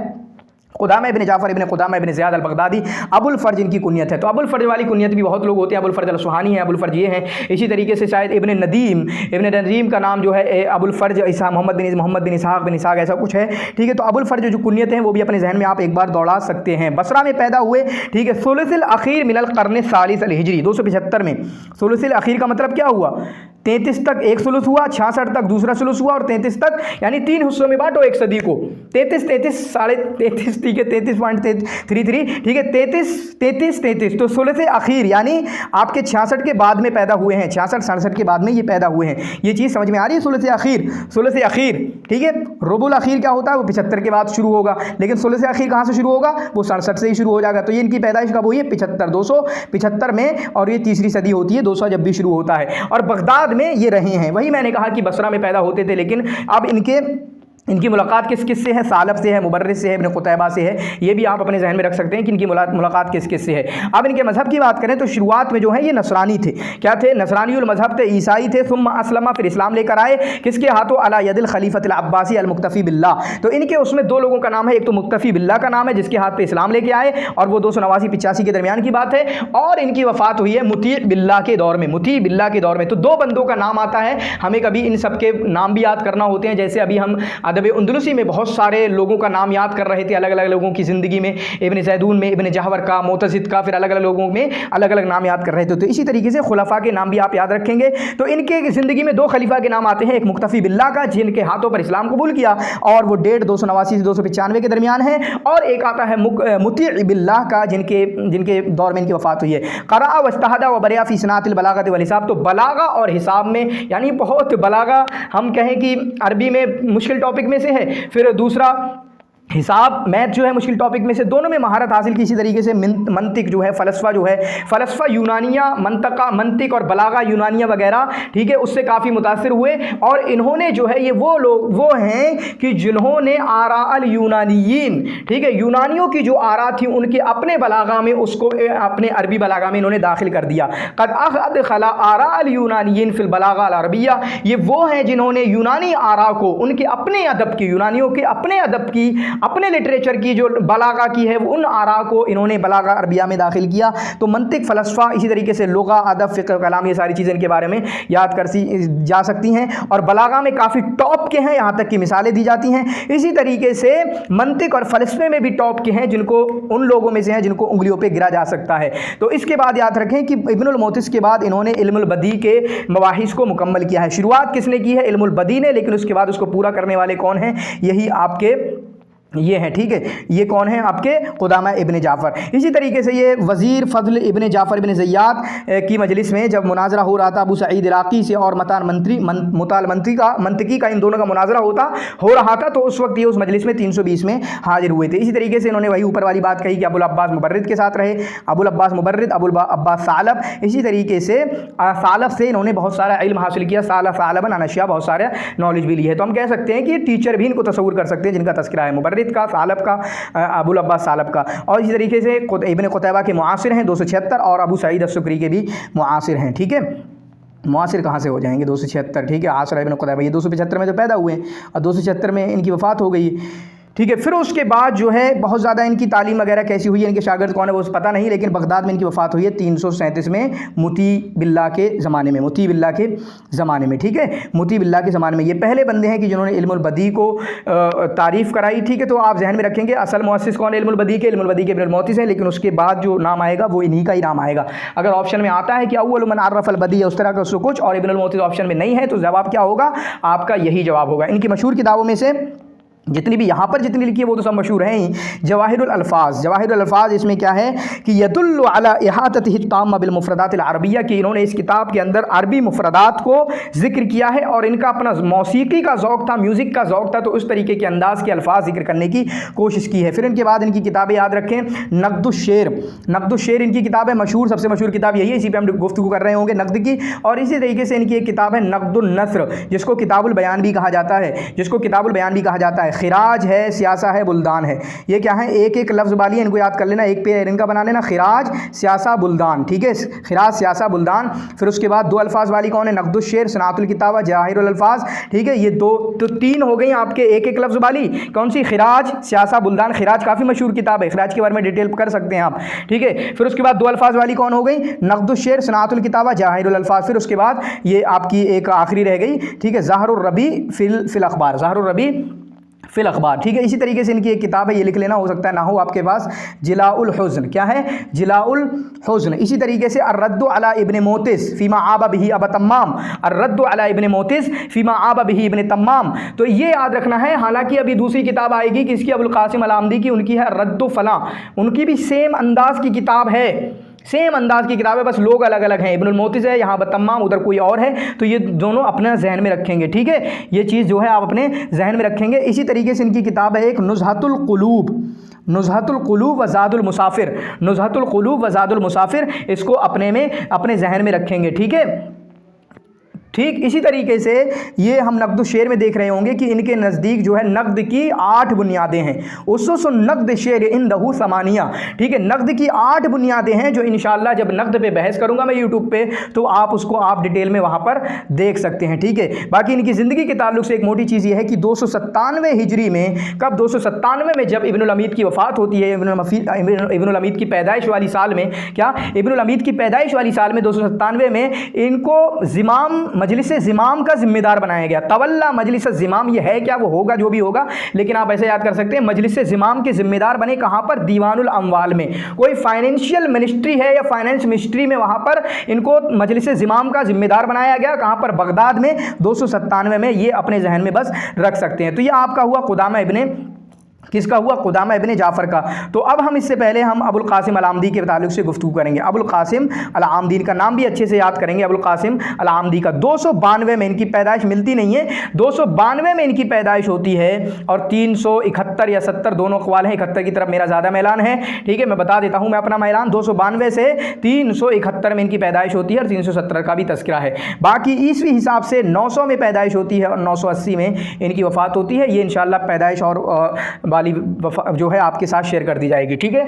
क़ुदामा इब्न जाफ़र इब्न क़ुदामा इब्न ज़ियाद अल बगदादी। अबुल फ़र्ज इनकी कुनियत है। तो अबुल फ़र्ज वाली कुनियत भी बहुत लोग होते हैं, अबुल फ़र्ज अल सुहानी है, अबुल फ़र्ज ये हैं। इसी तरीके से शायद इब्न नदीम का नाम जो है अबुल फ़र्ज मोहम्मद बिन इसहाक़ ऐसा कुछ है, ठीक है। तो अबुल फ़र्ज जो कुनियत हैं वो भी अपने जहन में आप एक बार दौड़ा सकते हैं। बसरा में पैदा हुए, ठीक है, सुलुसिल अखीर मिनल क़र्न सालिस अल हिजरी, 275 में। सुलुसिल अखीर का मतलब क्या हुआ? 33 तक एक सुलुस हुआ, 66 तक दूसरा सुलुस हुआ, और 33 तक, यानी 3 हिस्सों में बांटो एक सदी को। 33 साढ़े 33, ठीक है, 33.33, ठीक है, 33। तो सुलुस अखीर यानी आपके 66 के बाद में पैदा हुए हैं, 66-67 के बाद में ये पैदा हुए हैं। ये चीज़ समझ में आ रही है? सुलुस अखीर, ठीक है। रुबुल अखीर क्या होता है? वो 75 के बाद शुरू होगा, लेकिन सुलुस अखीर कहाँ से शुरू होगा? वो 67 से ही शुरू हो जाएगा। तो ये इनकी पैदाइश कब हुई है? 275 में, और ये तीसरी सदी होती है, 200 जब भी शुरू होता है। और बगदाद में ये रहे हैं। वही मैंने कहा कि बसरा में पैदा होते थे, लेकिन अब इनके इनकी मुलाकात किस किस से है? सालब से है, मुबर्रिस से है, इब्न कुतैबा से है। ये भी आप अपने जहन में रख सकते हैं कि इनकी मुलाकात किस किस से है। अब इनके मज़हब की बात करें तो शुरुआत में जो है ये नसरानी थे। क्या थे? नसरानीउल मज़हब थे, ईसाई थे। सुम्मा अस्लमा, फिर इस्लाम लेकर आए। किसके हाथों? अला यदिल खलीफतुल अब्बासी अल मुक्तफ़ी बिल्लाह। तो इनके उसमें दो लोगों का नाम है, एक तो मुक्तफ़ी बिल्लाह का नाम है जिसके हाथ पे इस्लाम लेके आए, और वो 289-85 के दरमियान की बात है, और इनकी वफ़ात हुई है मुती बिल्लाह के दौर में, मुती बिल्लाह के दौर में। तो दो बंदों का नाम आता है, हमें कभी इन सब के नाम भी याद करना होते हैं। जैसे अभी हम अदब अंदलुसी में बहुत सारे लोगों का नाम याद कर रहे थे, अलग अलग लोगों की ज़िंदगी में, इब्न ज़ैदून में इब्न जहवर का, मोतज़िद का, फिर अलग अलग लोगों में अलग अलग नाम याद कर रहे थे। तो इसी तरीके से खुलफा के नाम भी आप याद रखेंगे। तो इनके ज़िंदगी में दो खलीफा के नाम आते हैं, एक मुक्तफ़ी बिल्लाह का जिनके हाथों पर इस्लाम कबूल किया और वो 289 से 295 के दरमियान है, और एक आता है मुती बिल्लाह का जिनके दौर में इनकी वफ़ात हुई है। क़रा वस्तहदा व बरिया फ़ी सनातिल बलागत वल हिसाब। तो बलागा और हिसाब में, यानी बहुत बलागा हम कहें कि अरबी में मुश्किल टॉपिक में से है, फिर दूसरा हिसाब मैथ जो है मुश्किल टॉपिक में से, दोनों में महारत हासिल की। इसी तरीके से मंतिक जो है, फ़लसफ़ा जो है, फ़लसफ़ा यूनानिया, मंतिक और बलागा यूनानिया वगैरह, ठीक है, उससे काफ़ी मुतासिर हुए। और इन्होंने जो है, ये वो लोग वो हैं कि जिन्होंने आरा अल यूनानियीन, ठीक है, यूनानियों की जो आरा थी उनके अपने बलागा में, उसको अपने अरबी बलागा में इन्होंने दाखिल कर दिया। क़द अदखला आरा अल यूनानियीन फ़िल बलागा अल अरबिया। ये वो हैं जिन्होंने यूनानी आरा को, उनके अपने अदब की, यूनानियों के अपने अदब की, अपने लिटरेचर की जो बलागा की है, उन आरा को इन्होंने बलागा अरबिया में दाखिल किया। तो मंतिक, फ़लसफ़ा, इसी तरीके से लुगा, अदब, फ़िक़्ह, कलाम, ये सारी चीज़ें इनके बारे में याद कर जा सकती हैं। और बलागा में काफ़ी टॉप के हैं, यहाँ तक कि मिसालें दी जाती हैं। इसी तरीके से मंतिक और फ़लसफ़े में भी टॉप के हैं, जिनको उन लोगों में से हैं जिनको उंगलियों पर गिरा जा सकता है। तो इसके बाद याद रखें कि इब्नुल मोतिस के बाद इन्होंने इल्मुल बदी के मवाहिस को मुकम्मल किया है। शुरुआत किसने की है? इल्मुल बदी ने, लेकिन उसके बाद उसको पूरा करने वाले कौन हैं? यही आपके ये हैं, ठीक है। ये कौन है? आपके क़ुदामा इब्न जाफ़र। इसी तरीके से ये वज़ीर फ़ज़ल इब्न जाफ़र इब्न ज़ियाद की मजलिस में जब मुनाजरा हो रहा था अबू सईद इराक़ी से और मुताल मंतिकी का, इन दोनों का मुनाजरा हो रहा था, तो उस वक्त ये उस मजलिस में 320 में हाजिर हुए थे। इसी तरीके से इन्होंने वही ऊपर वाली बात कही कि अबुल अब्बास मुबर्रिद के साथ रहे, अबुल अब्बास मुबर्रिद, अबुल अब्बास सालब। इसी तरीके से सालब से इन्होंने बहुत सारा इल्म हासिल किया, सालबन अनशिया, बहुत सारा नॉलेज भी ली है। तो हम कह सकते हैं कि टीचर भी इनको तस्वुर कर सकते हैं जिनका तस्करा है, मुबर्रिद का, सालब का, अबुल अब्बास सालब का। और इसी तरीके से इब्न कुतैबा के मुआसिर हैं 276, और अबू सईद अस्सुकरी के भी मुआसिर हैं, ठीक है। मुआसिर कहाँ से हो जाएंगे? 276, ठीक है। आसरा इब्न कुतैबा ये 275 में तो पैदा हुए हैं और 276 में इनकी वफ़ात हो गई, ठीक है। फिर उसके बाद जो है बहुत ज़्यादा इनकी तालीम वगैरह कैसी हुई है, इनके शागिर्द कौन है वो पता नहीं, लेकिन बगदाद में इनकी वफ़ात हुई है 337 में, मुती बिल्लाह के ज़माने में, मुती बिल्लाह के ज़माने में, ठीक है। मुती बिल्लाह के ज़माने में ये पहले बंदे हैं कि जिन्होंने इल्मुल बदी को तारीफ़ कराई, ठीक है। तो आप जहन में रखेंगे असल मुअस्सिस कौन है इल्मुल बदी के? इल्मुल बदी के इब्नुल मोतिस है, लेकिन उसके बाद जो नाम आएगा वो इन्हीं का ही नाम आएगा। अगर ऑप्शन में आता है कि अव्वल मन अर्रफ़ अल बदी, उस तरह का उसको कुछ, और इब्नुल मोतिस ऑप्शन में नहीं है, तो जवाब क्या होगा? आपका यही जवाब होगा। इनकी मशहूर किताबों में से जितनी भी यहाँ पर जितनी लिखी है वो तो सब मशहूर हैं ही। जवाहिरुल अल्फाज, जवाहिरुल अल्फाज इसमें क्या है कि यदुल्लु अला इहाततिहि ताम्मा बिल मुफ़रदातिल अरबिया, कि इन्होंने इस किताब के अंदर अरबी मुफ़रदात को जिक्र किया है, और इनका अपना मौसीकी का ज़ौक़ था, म्यूज़िक का ज़ौक़ था, तो उस तरीके के अंदाज़ के अल्फाज जिक्र करने की कोशिश की है। फिर इनके बाद इनकी किताबें याद रखें, नक़्दुश्शेर, नक़्दुश्शेर इनकी किताब है मशहूर, सबसे मशहूर किताब यही है, इसी पर हम गुफ्तगू कर रहे होंगे नक़्द की। और इसी तरीके से इनकी एक किताब है नक़्दुन नस्र, जिसको किताबुल बयान भी कहा जाता है, जिसको किताबुल बयान भी कहा जाता है। खिराज है, सियासा है, बुल्दान है। ये क्या है? एक एक लफ्ज़ वाली है, इनको याद कर लेना, एक पे इनका बना लेना, खिराज, सियासा, बुल्दान, ठीक है। खिराज, सियासा, बुल्दान। फिर उसके बाद दो अल्फाज वाली कौन है? नक़्दुश्शेर, सनातुल किताबा, जवाहिरुल अल्फाज, ठीक है। ये दो तो तीन हो गई आपके एक एक लफ्ज़ वाली, कौन सी? खिराज, सियासा, बुल्दान। खिराज काफ़ी मशहूर किताब है, खिराज के बारे में डिटेल कर सकते हैं आप, ठीक है। फिर उसके बाद दो अल्फाज वाली कौन हो गई? नक़्दुश्शेर, सनातुल किताबा, जवाहिरुल अल्फाज। फिर उसके बाद ये आपकी एक आखिरी रह गई, ठीक है, ज़हरुर रबी फिल अखबार, ज़हरुर रबी फिल अखबार, ठीक है। इसी तरीके से इनकी एक किताब है, ये लिख लेना, हो सकता है ना हो आपके पास, जिलाउल हुज़्न। क्या है? जिलाउल हुज़्न। इसी तरीके से अर्रद्दु अला इब्न मोतिस फ़ीमा आबा बिही अब तम्माम, अर्रद्दु अला इब्न मोतिस फ़ीमा आबा बिही इब्न तम्माम। तो ये याद रखना है। हालांकि अभी दूसरी किताब आएगी किसकी? अबुल कासिम अल आमदी की, उनकी है रद्दु फलां, उनकी भी सेम अंदाज़ की किताब है, सेम अंदाज़ की किताब है, बस लोग अलग अलग हैं। इब्नुल मोतिस है, यहाँ तम्माम, उधर कोई और है, तो ये दोनों अपना जहन में रखेंगे, ठीक है। ये चीज़ जो है आप अपने जहन में रखेंगे। इसी तरीके से इनकी किताब है एक नुज़हतुल क़ुलूब, नुज़हतुल क़ुलूब व ज़ादुल मुसाफ़िर, नुज़हतुल क़ुलूब व ज़ादुल मुसाफ़िर, इसको अपने जहन में रखेंगे, ठीक है। ठीक इसी तरीके से ये हम नक़द शेर में देख रहे होंगे कि इनके नज़दीक जो है नक़द की 8 बुनियादें हैं। उसुस नक़द शेर इंदहू समानिया, ठीक है, नक़द की 8 बुनियादें हैं जो इंशाअल्लाह जब नक़द पे बहस करूंगा मैं यूट्यूब पे तो आप उसको आप डिटेल में वहां पर देख सकते हैं। ठीक है, बाकी इनकी ज़िंदगी के ताल्लुक से एक मोटी चीज़ ये है कि 297 हिजरी में, कब 297 में जब इब्नुल अमीद की वफ़ात होती है, इब्नुल अमीद की पैदाइश वाली साल में, क्या इब्नुल अमीद की पैदाइश वाली साल में 297 में इनको ज़िमाम मजलिस ज़िमाम का जिम्मेदार बनाया गया। तवल्ला मजलिस ज़िमाम ये है क्या, वो होगा जो भी होगा, लेकिन आप ऐसे याद कर सकते हैं मजलिस ज़िमाम के जिम्मेदार बने कहाँ पर, दीवानुल अमवाल में। कोई फाइनेंशियल मिनिस्ट्री है या फाइनेंस मिनिस्ट्री में, वहाँ पर इनको मजलिस ज़िमाम का जिम्मेदार बनाया गया। कहाँ पर, बगदाद में 297 में। ये अपने जहन में बस रख सकते हैं। तो ये आपका हुआ कुदामा इब्ने, किसका हुआ, कुदामा इब्ने जाफ़र का। तो अब हम इससे पहले हम अबुल कासिम अल आमदी के ताल्लुक से गुफ्तगू करेंगे। अबुल कासिम अल आमदी का नाम भी अच्छे से याद करेंगे। अबुल कासिम अल आमदी का 292 में इनकी पैदाइश, मिलती नहीं है, 292 में इनकी पैदाइश होती है और 371 या 70 दोनों अक़वाल हैं। 71 की तरफ मेरा ज़्यादा मैलान है। ठीक है, मैं बता देता हूँ मैं अपना मैलान, 292 से 371 में इनकी पैदाइश होती है और 370 का भी तस्करा है। बाकी ईसवी हिसाब से 900 में पैदाइश होती है और 980 में इनकी वफ़ात होती है। ये इंशाअल्लाह पैदाइश और वाली जो है आपके साथ शेयर कर दी जाएगी। ठीक है,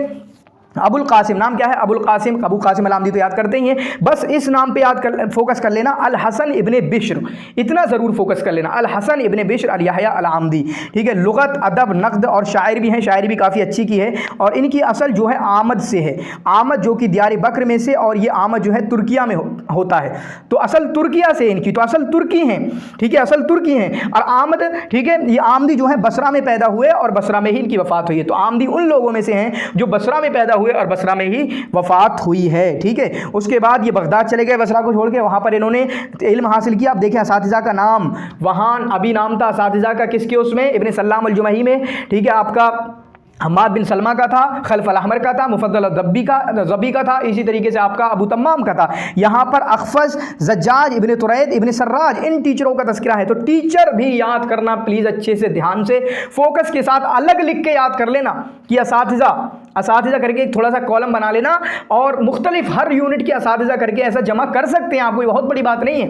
अबुल कासिम नाम क्या है, अबुल कासिम, अबू कासिम अल आमदी तो याद करते ही हैं, बस इस नाम पे याद कर, फोकस कर लेना, अल हसन इब्ने बिश्र, इतना ज़रूर फोकस कर लेना, अल हसन इब्ने बिश्र अल यहया अल आमदी। ठीक है, लुगत, अदब, नक़द और शायर भी हैं, शायरी भी काफ़ी अच्छी की है। और इनकी असल जो है आमद से है, आमद जो कि दियार बकर में से, और ये आमद जो है तुर्किया में होता है। तो असल तुर्किया से इनकी, तो असल तुर्की हैं। ठीक है, असल तुर्की हैं। और आमद, ठीक है, ये आमदी जो है बसरा में पैदा हुए और बसरा में ही इनकी वफ़ात हुई है। तो आमदी उन लोगों में से हैं जो बसरा में पैदा हुए और बसरा में ही वफ़ात हुई है। ठीक है, उसके बाद ये बगदाद चले गए बसरा को छोड़ के, वहाँ पर इन्होंने इल्म हासिल किया। आप देखें असातिज़ा का नाम, वहाँ अभी नाम था असातिज़ा का किसके, उसमें इब्ने सल्लाम अल जुमही में। ठीक है, आपका हम्माद बिन सलमा का था, खल्फ अल अहमर का था, मुफद्दल ज़ब्बी का था, इसी तरीके से आपका अबू तम्माम का था। यहाँ पर अखफज, ज़ज्जाज, इब्ने तुरैद, इब्ने सर्राज, इन टीचरों का तज़किरा है। तो टीचर भी याद करना प्लीज़, अच्छे से ध्यान से फोकस के साथ अलग लिख के याद कर लेना कि असातिज़ा करके एक थोड़ा सा कॉलम बना लेना, और मुख्तलिफ हर यूनिट के असातिज़ा करके ऐसा जमा कर सकते हैं आप, कोई बहुत बड़ी बात नहीं है,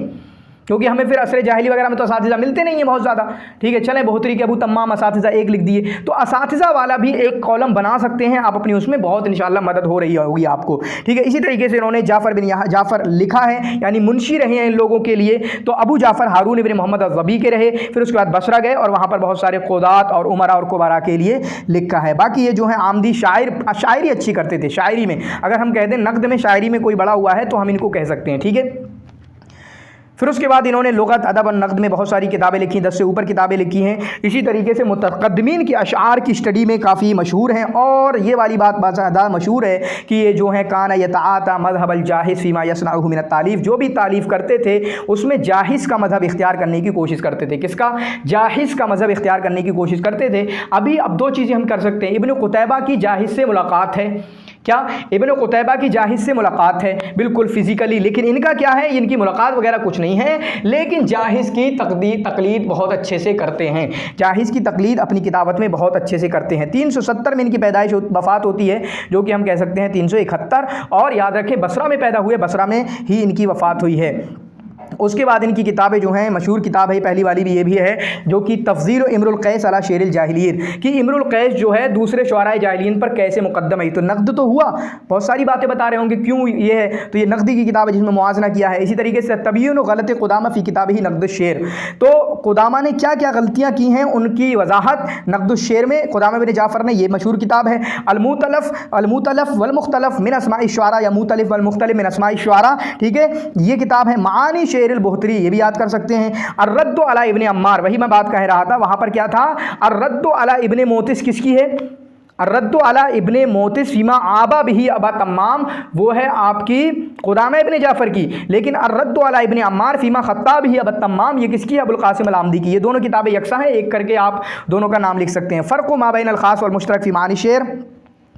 क्योंकि हमें फिर असरे जाहिली वगैरह में तो असातिज़ा मिलते नहीं है बहुत ज़्यादा। ठीक है, चलें बहुतरी के अबू तम्माम असातिज़ा एक लिख दिए, तो असातिज़ा वाला भी एक कॉलम बना सकते हैं आप अपनी, उसमें बहुत इंशाअल्लाह मदद हो रही होगी आपको। ठीक है, इसी तरीके से इन्होंने जाफ़र बिन जाफ़र लिखा है, यानी मुंशी रहे हैं इन लोगों के लिए। तो अबू जाफ़र हारून इब्न मोहम्मद अज़्ज़बी के रहे, फिर उसके बाद बसरा गए और वहाँ पर बहुत सारे क़ुदात और उमरा और कुबरा के लिए लिखा है। बाकी ये जो है आमदी शायरी अच्छी करते थे। शायरी में अगर हम कह दें नक़द में शायरी में कोई बड़ा हुआ है तो हम इनको कह सकते हैं। ठीक है, फिर उसके बाद इन्होंने लुगत, अदब और नक़द में बहुत सारी किताबें लिखी, 10 से ऊपर किताबें लिखी हैं। इसी तरीके से मुतक़द्दिमीन की अशआर की स्टडी में काफ़ी मशहूर हैं। और ये वाली बात ज़्यादा मशहूर है कि ये जो है काना यतआता मज़हब अल जाहिज़ फ़ीमा यसनअहु मिन तालीफ़, जो भी तालीफ़ करते थे उसमें जाहिज़ का मज़हब इख्तियार करने की कोशिश करते थे। किसका, जाहिज़ का मज़हब इख्तियार करने की कोशिश करते थे। अब 2 चीज़ें हम कर सकते हैं, इब्न कुतैबा की जाहिज़ से मुलाकात है, क्या इब्न कुतैबा की जाहिज़ से मुलाकात है बिल्कुल फिज़िकली, लेकिन इनका क्या है, इनकी मुलाकात वगैरह कुछ नहीं है, लेकिन जाहिज़ की तकलीद बहुत अच्छे से करते हैं। जाहिज़ की तकलीद अपनी किताबत में बहुत अच्छे से करते हैं। 370 में इनकी पैदाइश वफ़ात होती है, जो कि हम कह सकते हैं 371, और याद रखें बसरा में पैदा हुए, बसरा में ही इनकी वफ़ात हुई है। उसके बाद इनकी किताबें जो हैं, मशहूर किताब है पहली वाली भी ये भी है, जो कि तफ़ज़ीर इम्रुल क़ैस अला शेरिल जाहिलिय्यीन, कि इम्रुल क़ैस जो है दूसरे शुअराए जाहिलिय्यीन पर कैसे मुक़द्दम है। तो नक़द तो हुआ, बहुत सारी बातें बता रहे होंगे क्यों ये है, तो ये नक़दी की किताब है जिसमें मुआज़ना किया है। इसी तरीके से तबयीन गलत कुदामा फ़ी किताब ही नक़द शेर, तो कुदामा ने क्या क्या गलतियाँ की हैं उनकी वजाहत नक़द शेर में कुदामा बिन जाफ़र ने, ये मशहूर किताब है। अलमुतलफ़ वल मुख्तलफ़ मिन अस्माई शुअरा या मुतलिफ़ वल मुख्तलिफ़ मिन अस्माई शुअरा, ठीक है, ये किताब है। मानी शेर बुहतरी, ये भी याद कर सकते हैं। अर्रद्दु अला इब्ने अम्मार, वही मैं बात कह रहा था, वहां पर क्या था, अर्रद्दु अला इब्ने मोतिस किसकी है, अर्रद्दु अला इब्ने मोतिस फीमा आबा बिही अबा तम्माम, वो है आपकी कुदामा इब्ने जाफ़र की। लेकिन अर्रद्दु अला इब्ने अम्मार फीमा खत्ताब ही अबा तम्माम, ये किसकी है, अबुल कासिम अल आमदी की। ये दोनों किताबें यकसा हैं, एक करके आप दोनों का नाम लिख सकते हैं। फ़र्क़ मा बैन अल ख़ास वल मुश्तरक फ़ी मानी शेर,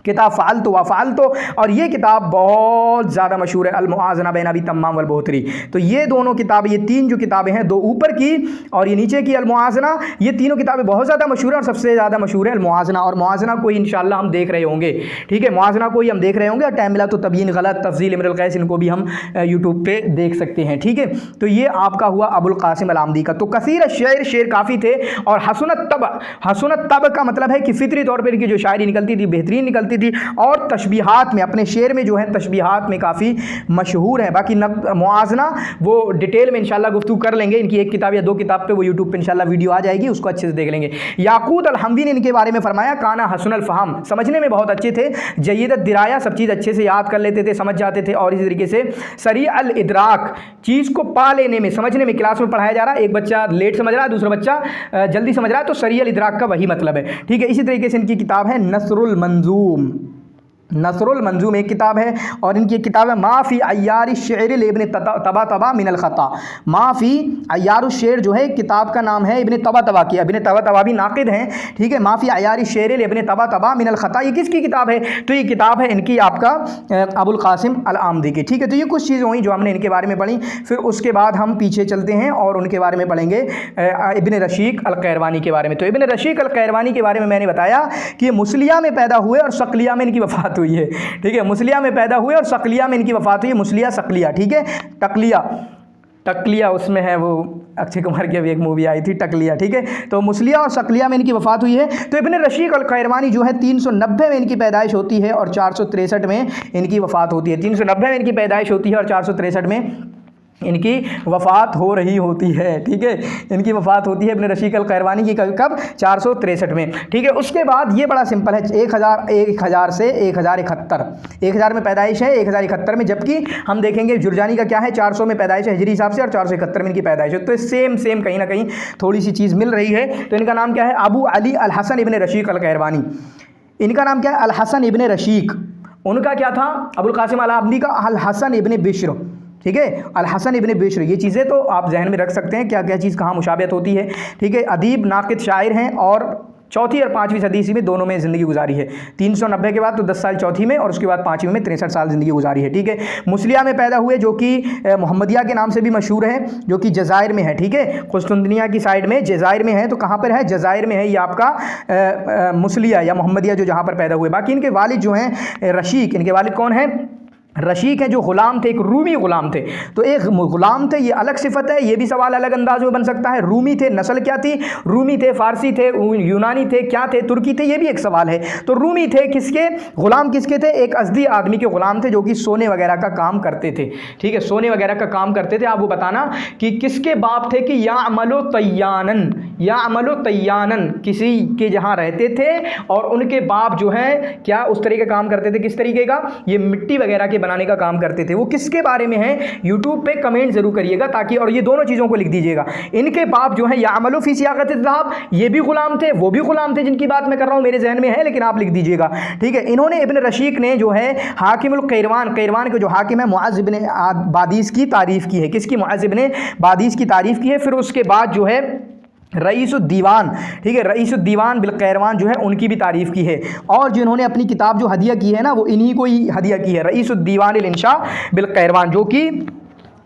किताब फ़ालतू व फ़ालतू, और ये किताब बहुत ज़्यादा मशहूर है, अल-मुआज़ना बैन अबी तम्माम वल बुहतरी। तो ये दोनों किताबें, ये तीन जो किताबें हैं, दो ऊपर की और ये नीचे की अल-मुआज़ना, ये तीनों किताबें बहुत ज़्यादा मशहूर है और सबसे ज़्यादा मशहूर है अल-मुआज़ना। और मुआज़ना को इंशाअल्लाह हम देख रहे होंगे, ठीक है, मुआज़ना को ही हम देख रहे होंगे, और टाइम मिला तो तबयीन गलत, तफ़ज़ील इम्रुल क़ैस, इनको भी हम यूट्यूब पर देख सकते हैं, ठीक है। तो ये आपका हुआ अबुल क़ासिम अल-आमदी का। तो कसीर शेर, शेर काफ़ी थे, और हसनत तब का मतलब है कि फितरी तौर पर इनकी जो शायरी निकलती थी बेहतरीन निकलती थी, और तशबीहात में, अपने शेर में जो है तशबीहात में काफ़ी मशहूर है। बाकी मुआज़ना वो डिटेल में इंशाल्लाह गुफ्तगू कर लेंगे, इनकी एक किताब या दो किताब पे वो यूट्यूब पे इंशाल्लाह वीडियो आ जाएगी, उसको अच्छे से देख लेंगे। याकूत अल-हमवी ने इनके बारे में फरमाया, काना हसनुल फ़हम, समझने में बहुत अच्छे थे, जय्यद दिराया, सब चीज़ अच्छे से याद कर लेते थे, समझ जाते थे, और इसी तरीके से सरी अल इदराक, चीज़ को पा लेने में, समझने में, क्लास में पढ़ाया जा रहा है, एक बच्चा लेट समझ रहा है, दूसरा बच्चा जल्दी समझ रहा है, तो सरी अल इदराक का वही मतलब है, ठीक है। इसी तरीके से इनकी किताब है नसरुल मंजूम, नसरुल मंजूम एक किताब है, और इनकी एक किताब है माफ़ी अय्यार शेर इब्न तबा तबा मिनल ख़ता। माफ़ी अय्यार शेर जो है किताब का नाम है, इब्न तबा तबा की, इब्न तबा तबा भी नाक़िद हैं, ठीक है। माफ़ी अय्यार शेर इब्न तबा तबा मिनल ख़ता, ये किसकी किताब है? तो ये किताब है इनकी आपका अबुल क़ासिम अल-आमदी की, ठीक है। तो ये कुछ चीज़ें हुई जो हमने इनके बारे में पढ़ी। फिर उसके बाद हम पीछे चलते हैं और उनके बारे में पढ़ेंगे इब्न रशीक अल-क़ैरवानी के बारे में। तो इब्न रशीक अल-क़ैरवानी के बारे में मैंने बताया कि ये मुसलिया में पैदा हुए और सकलिया में इनकी वफ़ात हुई है, ठीक है। मुसलिया में पैदा हुए और सकलिया में इनकी वफ़ात हुई, मुसलिया सकलिया, ठीक है। टकलिया उसमें है, वो अक्षय कुमार की अभी एक मूवी आई थी टकलिया, ठीक है। तो मुसलिया और सकलिया में इनकी वफ़ात हुई है। तो इब्न रशीक अल-क़ैरवानी जो है 390 में इनकी पैदाइश होती है और 463 में इनकी वफ़ात होती है। 390 में इनकी पैदाइश होती है और 463 में इनकी वफ़ात हो रही होती है, ठीक है। इनकी वफ़ात होती है इब्न रशीक अल-क़ैरवानी की कब? 463 में, ठीक है। उसके बाद ये बड़ा सिंपल है, 1000 से 1071, 1000 में पैदाइश है, 1071 में, जबकि हम देखेंगे जुरजानी का क्या है, 400 में पैदाइश है हिजरी हिसाब से, और 471 में इनकी पैदाइश है। तो सेम कहीं ना कहीं थोड़ी सी चीज़ मिल रही है। तो इनका नाम क्या है? अबू अली अल हसन इब्न रशीक अल-क़ैरवानी, इनका नाम क्या है? अल हसन इब्न रशीक। उनका क्या था? अबुल क़ासिम अल-आमदी का अल हसन इब्न बिश्र, ठीक है, अल हसन इब्न बिश्र। ये चीज़ें तो आप जहन में रख सकते हैं, क्या क्या चीज़ कहाँ मुशाबियत होती है, ठीक है। अदीब, नाक़िद, शायर हैं, और 4वीं और 5वीं सदी ईस्वी में दोनों में ज़िंदगी गुजारी है। 390 के बाद तो 10 साल चौथी में, और उसके बाद 5वीं में 63 साल ज़िंदगी गुजारी है, ठीक है। मुसलिया में पैदा हुए, जो कि मोहम्मदिया के नाम से भी मशहूर है, जो कि जज़ायर में है, ठीक है। कुस्तुनदिनिया की साइड में जज़ायर में है। तो कहाँ पर है? जज़ायर में है ये आपका मुसलिया या मोहम्मदिया जो जहाँ पर पैदा हुए। बाकी इनके वालिद जो हैं रशीक, इनके वालिद कौन हैं? रशीक हैं, जो ग़ुलाम थे, एक रूमी ग़ुलाम थे। तो एक ग़ुलाम थे, ये अलग सिफत है, ये भी सवाल अलग अंदाज में बन सकता है। रूमी थे, नस्ल क्या थी? रूमी थे, फ़ारसी थे, यूनानी थे, क्या थे? तुर्की थे, ये भी एक सवाल है। तो रूमी थे, किसके ग़ुलाम किसके थे? एक अज़दी आदमी के ग़ुलाम थे, जो कि सोने वगैरह का काम करते थे, ठीक है, सोने वगैरह का काम करते थे। आप वो बताना कि किसके बाप थे? कि या अमलो तय्यानन, किसी के जहाँ रहते थे, और उनके बाप जो है क्या उस तरीके का काम करते थे? किस तरीके का? ये मिट्टी वगैरह के बनाने का काम करते थे। वो किसके बारे में है? यूट्यूब पे कमेंट जरूर करिएगा, ताकि, और ये दोनों चीज़ों को लिख दीजिएगा। इनके बाप जो है यामलु फी सियाक़त ज़हाब, ये भी ग़ुलाम थे, वो भी ग़ुलाम थे, जिनकी बात मैं कर रहा हूँ मेरे जहन में है, लेकिन आप लिख दीजिएगा, ठीक है। इन्होंने, इब्न रशीक ने जो है हाकिमुल क़ैरवान, क़ैरवान के जो हाकिम है, मुअज़्ज़ इब्न बादीस की तारीफ़ की है। किसकी? मुअज़्ज़ इब्न बादीस की तारीफ़ की है। फिर उसके बाद जो है रईसुद्दीवान, ठीक है, रईसुद्दीवान बिल क़ैरवान जो है उनकी भी तारीफ़ की है। और जिन्होंने अपनी किताब जो हदिया की है ना, वो इन्हीं को ही हदिया की है, रईसुद्दीवान इल-इंशा बिल क़ैरवान, जो कि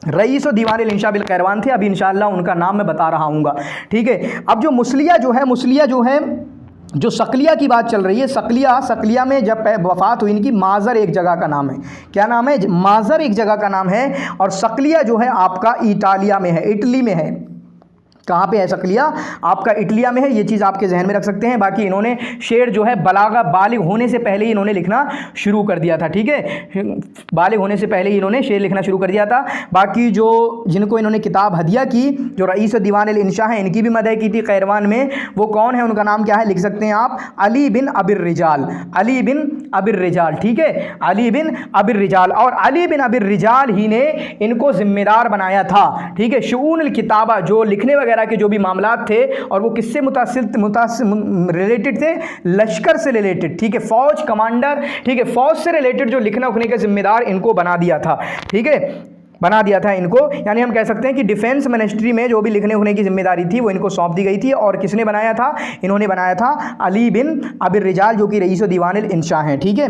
रईस दीवान इल-इंशा बिल क़ैरवान थे। अभी इंशाअल्लाह उनका नाम मैं बता रहा हूँगा, ठीक है। अब जो मुसलिया जो है जो सकलिया की बात चल रही है, सकलिया में जब वफ़ात हुई इनकी, माज़र एक जगह का नाम है। क्या नाम है? माज़र एक जगह का नाम है। और सकलिया जो है आपका इटालिया में है, इटली में है। कहाँ पे है सकलिया? आपका इटलिया में है। ये चीज़ आपके जहन में रख सकते हैं। बाकी इन्होंने शेर जो है बलागा, बालिग होने से पहले ही इन्होंने लिखना शुरू कर दिया था, ठीक है, बालिग होने से पहले ही इन्होंने शेर लिखना शुरू कर दिया था। बाकी जो जिनको इन्होंने किताब हदिया की, जो रईस दीवान इल-इंशा है, इनकी भी मदह की थी क़ैरवान में। वो कौन है? उनका नाम क्या है? लिख सकते हैं आप, अली बिन अबिर रिजाल, अली बिन अबिर रिजाल, ठीक है, अली बिन अबिर रिजाल। और अली बिन अबिर रिजाल ही ने इनको ज़िम्मेदार बनाया था, ठीक है, शुऊनुल किताबा, जो लिखने वगैरह के जो भी मामलात थे, और वो किससे रिलेटेड थे? लश्कर से रिलेटेड, ठीक है, फौज कमांडर, ठीक है, फौज से रिलेटेड जो लिखना उखने का जिम्मेदार इनको बना दिया था, ठीक है। बना दिया था इनको, यानी हम कह सकते हैं कि डिफेंस मिनिस्ट्री में जो भी लिखने उखने की जिम्मेदारी थी वो इनको सौंप दी गई थी। और किसने बनाया था? इन्होंने बनाया था अली बिन अबिर रिजाल, जो कि रईस दीवान इंशा हैं, ठीक है।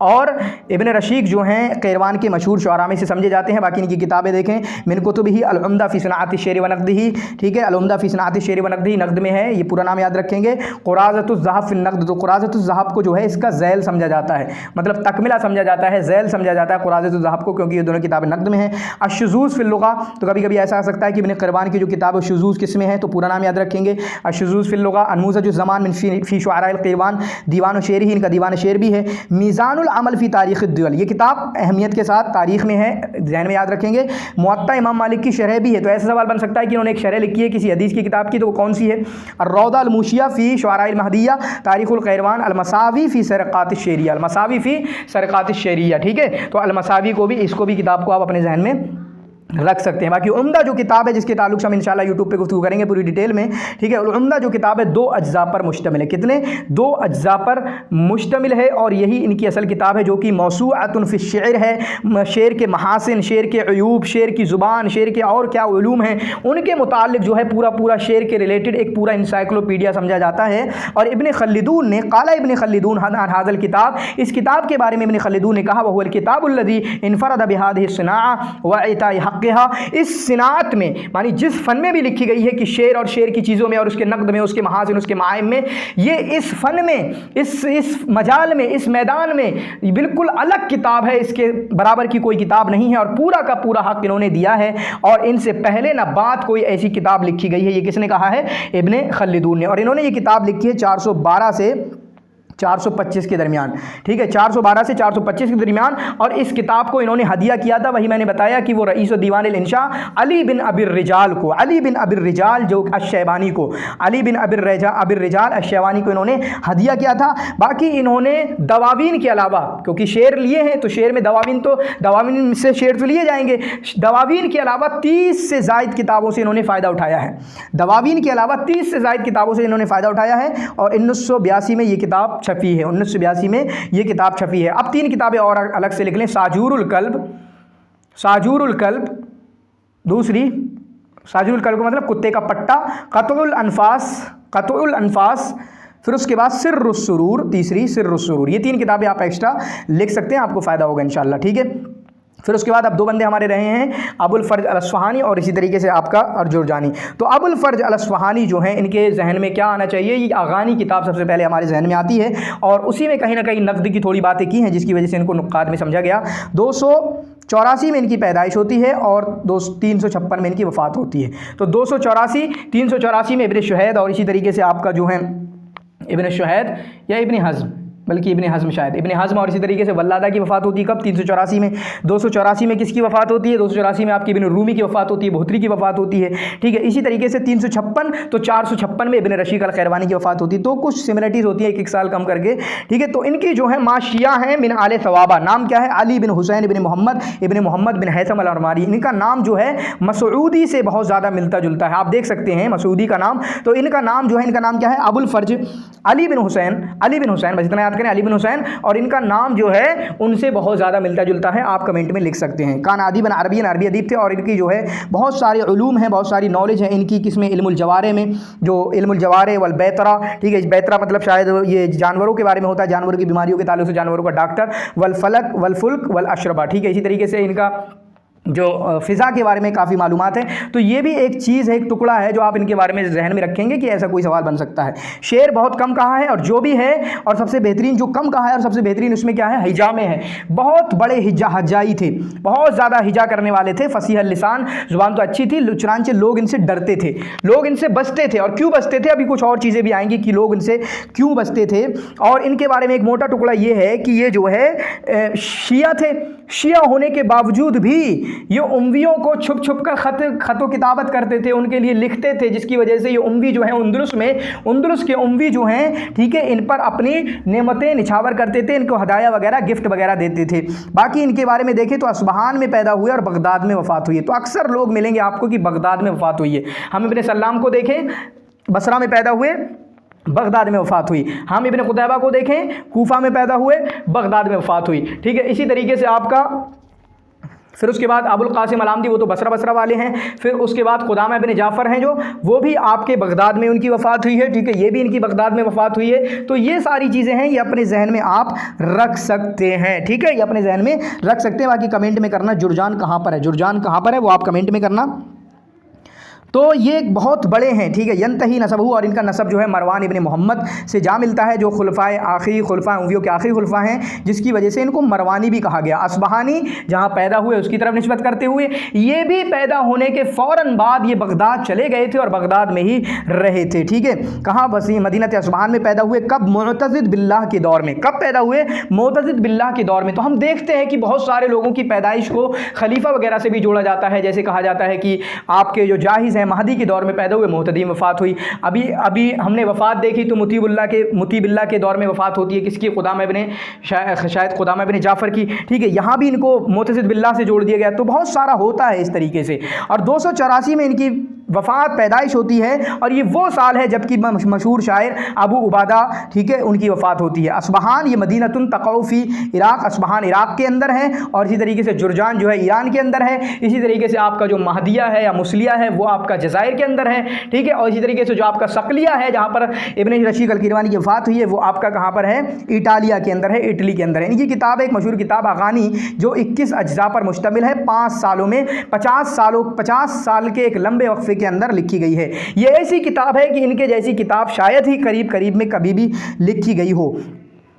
और इब्न रशीक जो हैं क़ैरवान के मशहूर शुअरा में से समझे जाते हैं। बाकी इनकी किताबें देखें, मिन कुतुबिही अल-उम्दा फ़ी सनाअत शेर व नक़दिही, ठीक है, अल-उम्दा फ़ी सनाअत शेर व नक़दिही, नक़द में है, ये पूरा नाम याद रखेंगे। क़ुराज़तुज़्ज़हब फ़ी नक़द, तो क़ुराज़तुज़्ज़हब को जो है इसका ज़ैल समझा जाता है, मतलब तकमिला समझा जाता है, ज़ैल समझा जाता है क़ुराज़तुज़्ज़हब को, क्योंकि ये दोनों किताबें नक़द में हैं। अश्शुज़ूज़ फ़िल लुग़ा, तो कभी कभी ऐसा आ सकता है कि इब्न क़ैरवान की जो किताब है शुज़ूज़ किस में है, तो पूरा नाम याद रखेंगे। अश्शुज़ूज़ फ़िल लुग़ा, अनमुज़जुज़्ज़मान मिन फ़ी शुअराइल क़ैरवान, दीवान शेर ही, इनका दीवान शेर भी है। मीज़ानुल अमल फ़ी तारीख़ दुअल, ये किताब अहमियत के साथ तारीख़ में है, ज़हन में याद रखेंगे। मुअत्ता इमाम मालिक की शरह भी है, तो ऐसा सवाल बन सकता है कि उन्होंने एक शरह लिखी है किसी हदीस की किताब की, तो वो कौन सी है? अर्रौदा अल-मूशिया फ़ी शुअराइल महदिया, तारीख़ुल क़ैरवान, अल-मसावी फ़ी सरक़ात अश-शेरिया, अल-मसावी फ़ी सरक़ात अश-शेरिया, ठीक है। तो अल-मसावी को भी, इसको भी किताब को आप अपने जहन में रख सकते हैं। बाकी उम्दा जो किताब है, जिसके ताल्लुक से हम इंशाल्लाह यूट्यूब पे गुफ्तगू करेंगे पूरी डिटेल में, ठीक है। उम्दा जो किताब है 2 अज्जा पर मुश्तमिल है। कितने? 2 अज्जा पर मुश्तमिल है, और यही इनकी असल किताब है, जो कि मौसूअतुन फ़ी शेर है। शेर के महासिन, शेर के अयूब, शेर की ज़ुबान, शेर के और क्या उलूम हैं उनके मुताल्लिक जो है पूरा शेर के रिलेटेड एक पूरा इंसाइक्लोपीडिया समझा जाता है। और इब्न खल्लिदून ने, काला इब्न खल्लिदून हाज़ल किताब, इस किताब के बारे में इब्न खल्लिदून ने कहा, वहुवल किताबुल्लज़ी इनफ़रद बिहादिहि सनाअ व इताई हक़, इस सिनात में, मानी जिस फन में भी लिखी गई है कि शेर और शेर की चीज़ों में और उसके नक़द में, उसके महासिन, उसके मायम में, ये इस फ़न में, इस मजाल में, इस मैदान में बिल्कुल अलग किताब है, इसके बराबर की कोई किताब नहीं है, और पूरा का पूरा हक़ इन्होंने दिया है। और इनसे पहले ना बाद कोई ऐसी किताब लिखी गई है। ये किसने कहा है? इब्न खल्लिदून ने। और इन्होंने ये किताब लिखी है 412 से 425 के दरमियान, ठीक है, 412 से 425 के दरमियान। और इस किताब को इन्होंने हदिया किया था, वही मैंने बताया कि वो रईस दीवान इंशा अली बिन अबिर रिजाल को, अली बिन अबिर रिजाल जो अश-शैबानी को, अली बिन अबिर रिजाल अश-शैबानी को इन्होंने हदिया किया था। बाकी इन्होंने दवावीन के अलावा, क्योंकि शेर लिए हैं तो शेर में दवावीन से शेर तो लिए जाएंगे, दवावीन के अलावा 30 से ज़ायद किताबों से इन्होंने फ़ायदा उठाया है। दवावीन के अलावा 30 से ज़ायद किताबों से इन्होंने फ़ायदा उठाया है। और 1982 में ये किताब छपी है, 1982 में ये किताब छपी है। अब 3 किताबें और अलग से लिख लें। साजूरुल कल्ब, दूसरी साजूरुल कल्ब का मतलब कुत्ते का पट्टा, क़त्उल अनफास, फिर उसके बाद सिर्रुस सुरूर, तीसरी सिर्रुस सुरूर। ये 3 किताबें आप एक्स्ट्रा लिख सकते हैं, आपको फ़ायदा होगा इंशाल्लाह, ठीक है। फिर उसके बाद अब 2 बंदे हमारे रहे हैं, अबुल फ़र्ज अल-अस्फ़हानी और इसी तरीके से आपका अर्जुरजानी। तो अबुल फ़र्ज अल-अस्फ़हानी जो है, इनके जहन में क्या आना चाहिए? ये आगानी किताब सबसे पहले हमारे जहन में आती है, और उसी में कहीं ना कहीं नक़द की थोड़ी बातें की हैं, जिसकी वजह से इनको नुक़ात में समझा गया। 284 में इनकी पैदाइश होती है और 356 में इनकी वफ़ात होती है। तो 384 में इब्न शुहैद, और इसी तरीके से आपका जो है इब्न शुहैद या इब्न हज़्म, बल्कि इब्न हज़्म, शायद इब्न हज़्म, और इसी तरीके से वल्लादा की वफ़ात होती है कब? 384 में। 284 में किसकी वफ़ात होती है? 284 में आपकी इब्न रूमी की वफ़ात होती है, बहतरी की वफ़ात होती है, ठीक है। इसी तरीके से 356, तो 456 में इब्न रशीक अल-क़ैरवानी की वफ़ात होती है। तो कुछ सिमिलरिटीज़ होती है, एक साल कम करके, ठीक है। तो इनकी जो है माशिया हैं मिन आले सवाबा, नाम क्या है? अली बिन हुसैन इब्न मोहम्मद बिन हैथम अल-अरमारी। इनका नाम जो है मसूदी से बहुत ज़्यादा मिलता जुलता है, आप देख सकते हैं मसूदी का नाम। तो इनका नाम जो है, इनका नाम क्या है? अबुल फ़र्ज अली बिन हुसैन, बस इतना याद करें, अली बिन हुसैन। और इनका नाम जो है उनसे बहुत ज़्यादा मिलता जुलता है, आप कमेंट में लिख सकते हैं। कान अदीबन अरबियन, अरबी अदीब थे, और इनकी जो है बहुत सारे उलूम हैं, बहुत सारी नॉलेज है इनकी, किसमें? इल्मुल जवारे में, जो इल्मुल जवारे वल बैतरा, ठीक है। बैतरा मतलब शायद ये जानवरों के बारे में होता है, जानवरों की बीमारियों के ताल्लुक से जानवरों का डॉक्टर। वल फलक वल फुल्क वल अशरबा, ठीक है। इसी तरीके से इनका जो फ़िज़ा के बारे में काफ़ी मालूमात है। तो ये भी एक चीज़ है, एक टुकड़ा है जो आप इनके बारे में जहन में रखेंगे कि ऐसा कोई सवाल बन सकता है। शेर बहुत कम कहा है, और जो भी है, और सबसे बेहतरीन जो कम कहा है और सबसे बेहतरीन उसमें क्या है? हिजा में है। बहुत बड़े हजाई थे, बहुत ज़्यादा हिजा करने वाले थे, फसीह लिसान, ज़ुबान तो अच्छी थी, चुनांचे लोग इनसे डरते थे, लोग इनसे बचते थे। और क्यों बचते थे? अभी कुछ और चीज़ें भी आएंगी कि लोग इनसे क्यों बचते थे। और इनके बारे में एक मोटा टुकड़ा ये है कि ये जो है शिया थे। शिया होने के बावजूद भी ये उम्वियों को छुप छुप कर ख़त किताबत करते थे, उनके लिए लिखते थे, जिसकी वजह से ये उम्वी जो है उंदुलुस के उम्वी जो हैं, ठीक है, इन पर अपनी नेमतें निछावर करते थे, इनको हदाया वगैरह गिफ्ट वगैरह देते थे। बाकी इनके बारे में देखें तो अस्बहान में पैदा हुए और बगदाद में वफ़ात हुई है। तो अक्सर लोग मिलेंगे आपको कि बगदाद में वफ़ात हुई है। हम इब्न सल्लाम को देखें, बसरा में पैदा हुए, बगदाद में वफ़ात हुई। हम इब्न कुतैबा को देखें, कूफा में पैदा हुए, बगदाद में वफ़ात हुई, ठीक है। इसी तरीके से आपका फिर उसके बाद अबुल कासिम अलामदी, वो तो बसरा वाले हैं। फिर उसके बाद खुदामा इब्न जाफ़र हैं जो, वो भी आपके बगदाद में उनकी वफ़ात हुई है, ठीक है, ये भी इनकी बगदाद में वफ़ात हुई है। तो ये सारी चीज़ें हैं, ये अपने जहन में आप रख सकते हैं, ठीक है, ये अपने जहन में रख सकते हैं। बाकी कमेंट में करना जुरजान कहाँ पर है, जुरजान कहाँ पर है वो आप कमेंट में करना। तो ये बहुत बड़े हैं, ठीक है, यंतही नसबहू, और इनका नसब जो है मरवान इब्न मोहम्मद से जा मिलता है, जो खुलफाए आखिरी खुलफा उमवियों के आखिरी खुलफा हैं, जिसकी वजह से इनको मरवानी भी कहा गया। असबहानी जहाँ पैदा हुए उसकी तरफ निस्बत करते हुए, ये भी पैदा होने के फ़ौरन बाद ये बगदाद चले गए थे और बगदाद में ही रहे थे, ठीक है। कहाँ वसी मदीनत असबहान में पैदा हुए, कब? मुअतज़िद बिल्लाह के दौर में। कब पैदा हुए? मुअतज़िद बिल्लाह के दौर में। तो हम देखते हैं कि बहुत सारे लोगों की पैदाइश को खलीफा वगैरह से भी जोड़ा जाता है, जैसे कहा जाता है कि आपके जो जाहिज़ महदी के दौर में पैदा हुए, मुहतदी में वफ़ात हुई। अभी हमने वफ़ात देखी तो मुतीबिल्ला के दौर में वफ़ात होती है, किसकी? खुदामा इब्न, शायद खुदामा इब्न जाफ़र की, ठीक है। यहाँ भी इनको मुअतज़िद बिल्लाह से जोड़ दिया गया। तो बहुत सारा होता है इस तरीके से। और 284 में इनकी वफ़ात पैदाइश होती है, और ये वो साल है जबकि मशहूर शायर अबू उबादा, ठीक है, उनकी वफ़ात होती है। असबहान ये मदीनतुन तक़ौफ़ी इराक़, असबहान इराक़ के अंदर है, और इसी तरीके से जुरजान जो है ईरान के अंदर है। इसी तरीके से आपका जो महदिया है या मुसलिया है वो आपका जज़ायर के अंदर है, ठीक है। और इसी तरीके से जो आपका सकलिया है जहाँ पर इब्न रशीद अल-किरवानी की वफ़ात हुई है, वो आपका कहाँ पर है? इटालिया के अंदर है, इटली के अंदर है। इनकी किताब है एक मशहूर किताब अगानी, जो 21 अज्जा पर मुश्तमिल है। 5 सालों में 50 साल के एक लंबे वक्फे के अंदर लिखी गई है। ये ऐसी किताब है कि इनके जैसी किताब शायद ही करीब में कभी भी लिखी गई हो।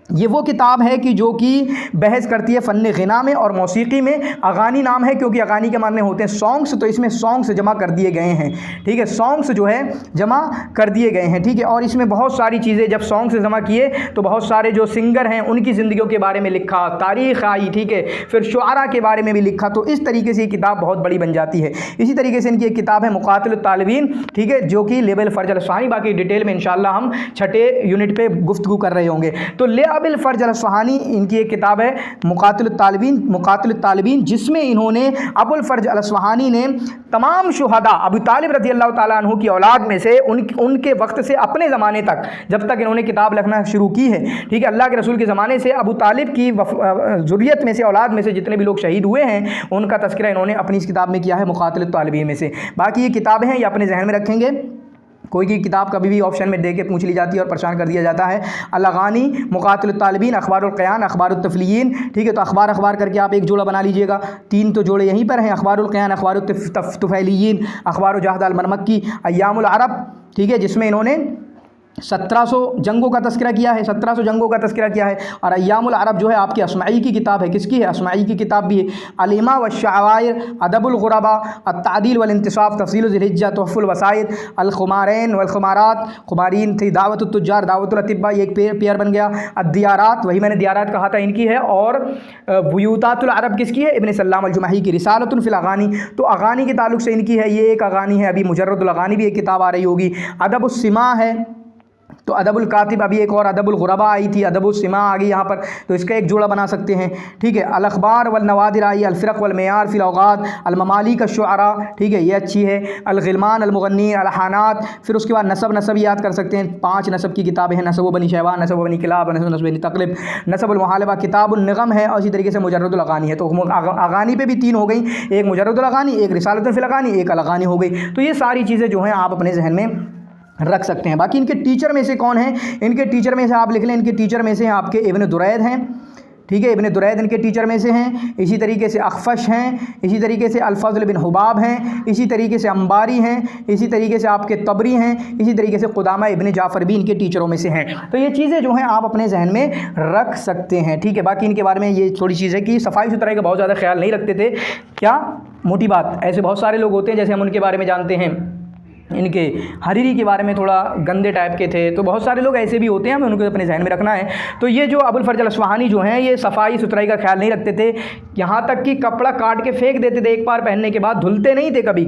ये वो किताब है कि जो कि बहस करती है फ़न ग़िना में और मौसीकी में। अगानी नाम है क्योंकि अगानी के माने होते हैं सॉन्ग्स, तो इसमें सॉन्ग्स जमा कर दिए गए हैं, ठीक है, सॉन्ग्स जो है जमा कर दिए गए हैं, ठीक है। और इसमें बहुत सारी चीज़ें, जब सॉन्ग्स जमा किए तो बहुत सारे जो सिंगर हैं उनकी ज़िंदगियों के बारे में लिखा, तारीख़ आई, ठीक है, फिर शुआरा के बारे में भी लिखा। तो इस तरीके से ये किताब बहुत बड़ी बन जाती है। इसी तरीके से इनकी एक किताब है मुक़ातिल तालिबीन, ठीक है, जो कि लेबल फ़र्ज अल-असफ़हानी, बाकी डिटेल में इंशाअल्लाह हम 6ठे यूनिट पे गुफ्तगू कर रहे होंगे। तो अबिल फ़र्ज अल-असफ़हानी इनकी एक किताब है मुक़ातिल तालिबीन, जिसमें इन्होंने अबुल फ़र्ज अल-असफ़हानी ने तमाम शुहदा अबू तालिब रज़ी अल्लाह ताला अन्हु की औलाद में से उनके वक्त से अपने ज़माने तक, जब तक इन्होंने किताब लिखना शुरू की है, ठीक है, अल्लाह के रसूल के ज़माने से अबू तालिब की ज़ुर्रियत में से, औलाद में से जितने भी लोग शहीद हुए हैं उनका तज़किरा इन्होंने अपनी इस किताब में किया है मुक़ातिल तालिबीन में से। बाकी ये किताबें हैं, ये अपने जहन में रखेंगे। कोई की किताब कभी भी ऑप्शन में दे के पूछ ली जाती है और परेशान कर दिया जाता है। अल-अगानी, मुक़ातिल तालिबीन, अख़बारुल क़यान, अख़बारुत तफ़लीयीन, ठीक है। तो अख़बार करके आप एक जोड़ा बना लीजिएगा। 3 तो जोड़े यहीं पर हैं, अख़बारुल क़यान, अख़बारुत तुफ़ैलियीन, अख़बार जहद अल-मरमक्की, अय्यामुल अरब, ठीक है, जिसमें इन्होंने 1700 जंगों का तज़किरा किया है, 1700 जंगों का तज़किरा किया है। और अय्यामुल अरब जो है आपकी अस्माई की किताब है, किसकी है? अस्माई की किताब भी है। अल-इमा व शावाइर, अदबुल गुरबा, अत-तादील वल इंतिसाफ, तफ़सील ज़िल-हिज्जा, तुहफ़ुल वसाइद, अल-खुमारैन वल खुमारात, खुमारीन थी, दावतुत तुज्जार, दावतुल अतिब्बा, ये एक पेयर बन गया। अद-दियारात, वही मैंने दियारात कहा था, इनकी है। और बुयूतातुल अरब किसकी है? इब्न सल्लाम अल-जुमही की। रिसालतुन फ़िल अगानी, तो अगानी के ताल्लुक़ से इनकी है, ये एक अगानी है। अभी मुजर्रदुल अगानी भी एक किताब आ रही होगी। अदबुस सिमा है, तो अदबुल कातिब, अभी एक और अदबुल गुरबा आई थी, अदबुल सिमा आ गई यहाँ पर, तो इसका एक जोड़ा बना सकते हैं, ठीक है। अल अखबार वल नवादिर आई, अल फ़िरक़ वल मेयार फ़िल औक़ात, अल ममालिक अश-शुअरा, ठीक है, ये अच्छी है। अल ग़िलमान अल मुग़न्नी, अल हानात, फिर उसके बाद नसब याद कर सकते हैं। 5 नसब की किताबें हैं, नसब बनी शैबान, नसब बनी किलाब, नसब बनी तक़लिब, नसबुल मुहालबा, किताबुन निग़म है, और इसी तरीके से मुजर्रदुल अगानी है। तो अगानी पे भी 3 हो गई, एक मुजर्रदुल अगानी, एक रिसालतुन फ़िल अगानी, एक अल अगानी हो गई। तो ये सारी चीज़ें जो हैं आप अपने जहन में रख सकते हैं। बाकी इनके टीचर में से कौन है? इनके टीचर में से आप लिख लें, इनके टीचर में से आपके इब्न दुरैद हैं, ठीक है, इब्न दुरैद इनके टीचर में से हैं। इसी तरीके से अखफश हैं, इसी तरीके से अल-फ़ज़्ल बिन हुबाब हैं, इसी तरीके से अंबारी हैं, इसी तरीके से आपके तबरी हैं, इसी तरीके से खुदामा इब्न जाफ़र भी इनके टीचरों में से हैं। तो ये चीज़ें जो हैं आप अपने जहन में रख सकते हैं, ठीक है। बाकी इनके बारे में ये थोड़ी चीज़ है कि सफाई सुथराई का बहुत ज़्यादा ख्याल नहीं रखते थे। क्या मोटी बात, ऐसे बहुत सारे लोग होते हैं, जैसे हम उनके बारे में जानते हैं, इनके हरीरी के बारे में थोड़ा गंदे टाइप के थे। तो बहुत सारे लोग ऐसे भी होते हैं, हमें उनको अपने जहन में रखना है। तो ये जो अबुल फ़र्ज अल-असफ़हानी जो हैं, ये सफाई सुथराई का ख्याल नहीं रखते थे। यहाँ तक कि कपड़ा काट के फेंक देते थे, एक बार पहनने के बाद धुलते नहीं थे कभी,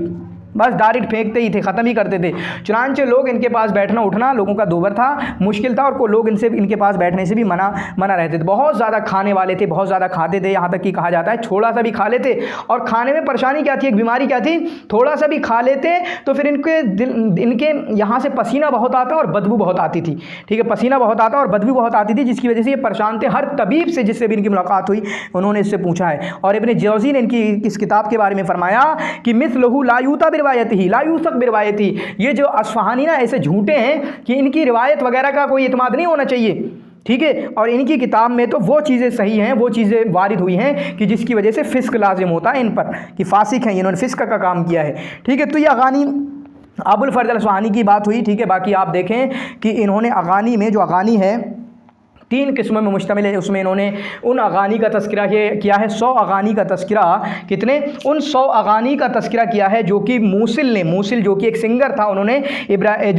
बस डायरेक्ट फेंकते ही थे, ख़त्म ही करते थे। चुनांचे लोग इनके पास बैठना उठना लोगों का दूभर था, मुश्किल था, और लोग इनके पास बैठने से भी मना रहते थे। बहुत ज़्यादा खाने वाले थे, बहुत ज़्यादा खाते थे, यहाँ तक कि कहा जाता है थोड़ा सा भी खा लेते, और खाने में परेशानी क्या थी, एक बीमारी क्या थी, थोड़ा सा भी खा लेते तो फिर इनके यहाँ से पसीना बहुत आता और बदबू बहुत आती थी। ठीक है, पसीना बहुत आता और बदबू बहुत आती थी, जिसकी वजह से ये परेशान थे। हर तबीब से जिससे भी इनकी मुलाकात हुई उन्होंने इससे पूछा है। और इब्न जौज़ी ने इनकी इस किताब के बारे में फरमाया कि मिसलहु ला यूता बिरवायती ला यूसक बिरवायती, ये जो अस्फ़हानी ना ऐसे झूठे हैं कि इनकी रिवायत वगैरह का कोई इत्माद नहीं होना चाहिए। ठीक है, और इनकी किताब में तो वो चीज़ें सही हैं, वो चीज़ें वारिद हुई हैं कि जिसकी वजह से फ़िस्क लाजिम होता है इन पर, कि फासिक हैं, इन्होंने फ़िस्क का काम किया है। ठीक है, तो ये अगानी अबुल फ़र्ज अल-अस्फ़हानी की बात हुई। ठीक है, बाकी आप देखें कि इन्होंने अगानी में, जो अगानी है 3 किस्मों में मुश्तमिल है, उसमें इन्होंने उन अगानी का तज़किरा किया है, 100 अगानी का तज़किरा, कितने, उन 100 अगानी का तज़किरा किया है जो कि मूसिल जो कि एक सिंगर था, उन्होंने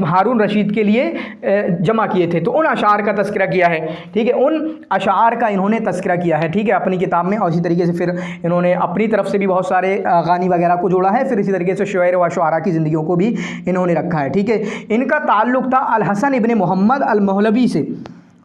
हारून रशीद के लिए जमा किए थे, तो उन अशार का तज़किरा किया है। ठीक है, उन अशार का इन्होंने तज़किरा किया है, ठीक है, अपनी किताब में। और इसी तरीके से फिर इन्होंने अपनी तरफ से भी बहुत सारे अगानी वगैरह को जोड़ा है, फिर इसी तरीके से शुआर व शुआरा की ज़िंदगियों को भी इन्होंने रखा है। ठीक है, इनका ताल्लुक़ था अल हसन इब्न मोहम्मद अल मोहलबी से।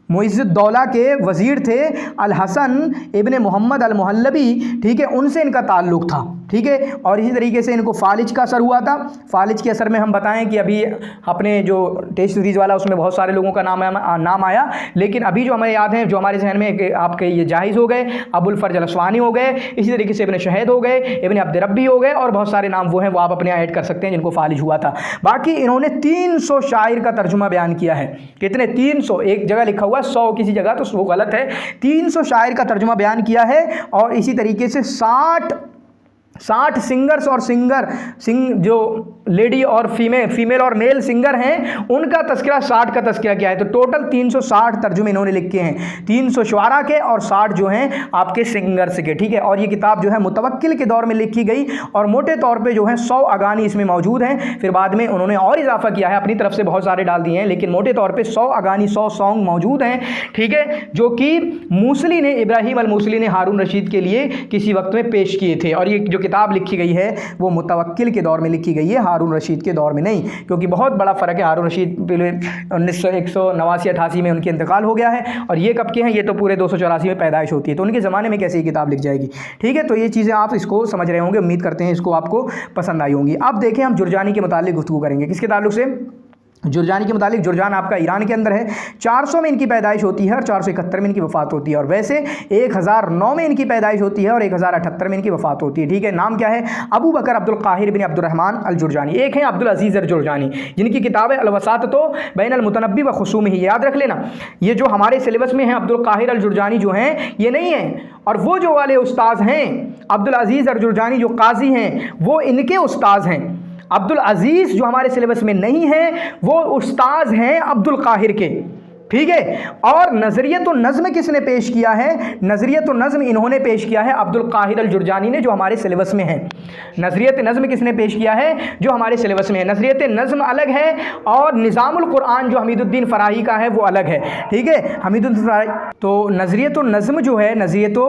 मुइज़्ज़ुद्दौला के वज़ीर थे अल हसन इब्न मोहम्मद अल मोहल्लबी। ठीक है, उनसे इनका ताल्लुक़ था। ठीक है, और इसी तरीके से इनको फ़ालिज का असर हुआ था। फ़ालिज के असर में हम बताएं कि अभी अपने जो टेस्ट सीरीज़ वाला उसमें बहुत सारे लोगों का नाम आया, लेकिन अभी जो हमें याद है, जो हमारे जहन में आपके ये जाहिज़ हो गए, अबुल फ़र्ज अल-अस्फ़हानी हो गए, इसी तरीके से इब्न शहीद हो गए, इब्न अब्द रब्बी हो गए, और बहुत सारे नाम वो हैं, वो आप अपने ऐड कर सकते हैं जिनको फ़ालिज हुआ था। बाकी इन्होंने 300 शायर का तर्जुमा बयान किया है। कितने, 300, एक जगह लिखा हुआ 100 किसी जगह, तो वो गलत है। 300 शायर का तर्जुमा बयान किया है, और इसी तरीके से 60 सिंगर्स और जो लेडी और फीमेल और मेल सिंगर हैं उनका तज़किरा, 60 का तज़किरा किया है। तो टोटल 360 तर्जुमे इन्होंने लिखे हैं, 300 शुआरा के और 60 जो हैं आपके सिंगर्स के। ठीक है, और ये किताब जो है मुतवक्किल के दौर में लिखी गई, और मोटे तौर पे जो है 100 अगानी इसमें मौजूद हैं। फिर बाद में उन्होंने और इजाफा किया है, अपनी तरफ से बहुत सारे डाल दिए हैं, लेकिन मोटे तौर पर 100 अगानी, 100 सॉन्ग मौजूद हैं। ठीक है, जो कि मूसली ने, इब्राहिम अल मूसली ने हारून रशीद के लिए किसी वक्त में पेश किए थे। और ये जो किताब लिखी गई है वो मुतवक्किल के दौर में लिखी गई है, हारून रशीद के दौर में नहीं, क्योंकि बहुत बड़ा फ़र्क है। हारून रशीद 1989-88 में उनकी इंतकाल हो गया है, और ये कब के हैं, ये तो पूरे 284 में पैदाइश होती है, तो उनके ज़माने में कैसे ये किताब लिख जाएगी। ठीक है, तो ये चीज़ें आप इसको समझ रहे होंगे, उम्मीद करते हैं इसको आपको पसंद आई होंगी। अब देखें, हम जुरजानी के मुतालिक गुफ्तगू करेंगे। किसके ताल्लुक से, जुरजानी के मुतालिक। जुरजान आपका ईरान के अंदर है, 400 में इनकी पैदाइश होती है और 471 में इनकी वफ़ात होती है, और वैसे 1009 में इनकी पैदाइश होती है और 1078 में इनकी वफ़ात होती है। ठीक है, नाम क्या है, अबू बकर अब्दुल काहिर बिन अब्दुर्रहमान अल जुरजानी। एक है अब्दुल अजीज़ अल जुरजानी, जिनकी किताब है अल वसात बैन अल मुतनब्बी व खुसूम ही। याद रख लेना, ये जो हमारे सिलेबस में है अब्दुल काहिर अल जुरजानी जो हैं ये नहीं है, और वो जो वाले उस्ताद हैं अब्दुल अजीज़ अल जुरजानी जो काजी हैं वो इनके उस्ताद हैं। अब्दुल अजीज़ जो हमारे सिलेबस में नहीं है वो उस्ताद हैं अब्दुल काहिर के। ठीक है, और नज़रियत नज़्म किसने पेश किया है, नज़रियत नज़्म इन्होंने पेश किया है अब्दुल काहिर अल जुरजानी ने, जो हमारे सिलेबस में है। नज़रियत नज़्म किसने पेश किया है, जो हमारे सिलेबस में है। नज़रियत नज़्म अलग है, और निज़ामुल कुरान जो हमीदुद्दीन फ़राही का है वो अलग है। ठीक है, हमीदुद्दीन फ़राही, तो नज़रियत नज़्म जो है, नज़रियत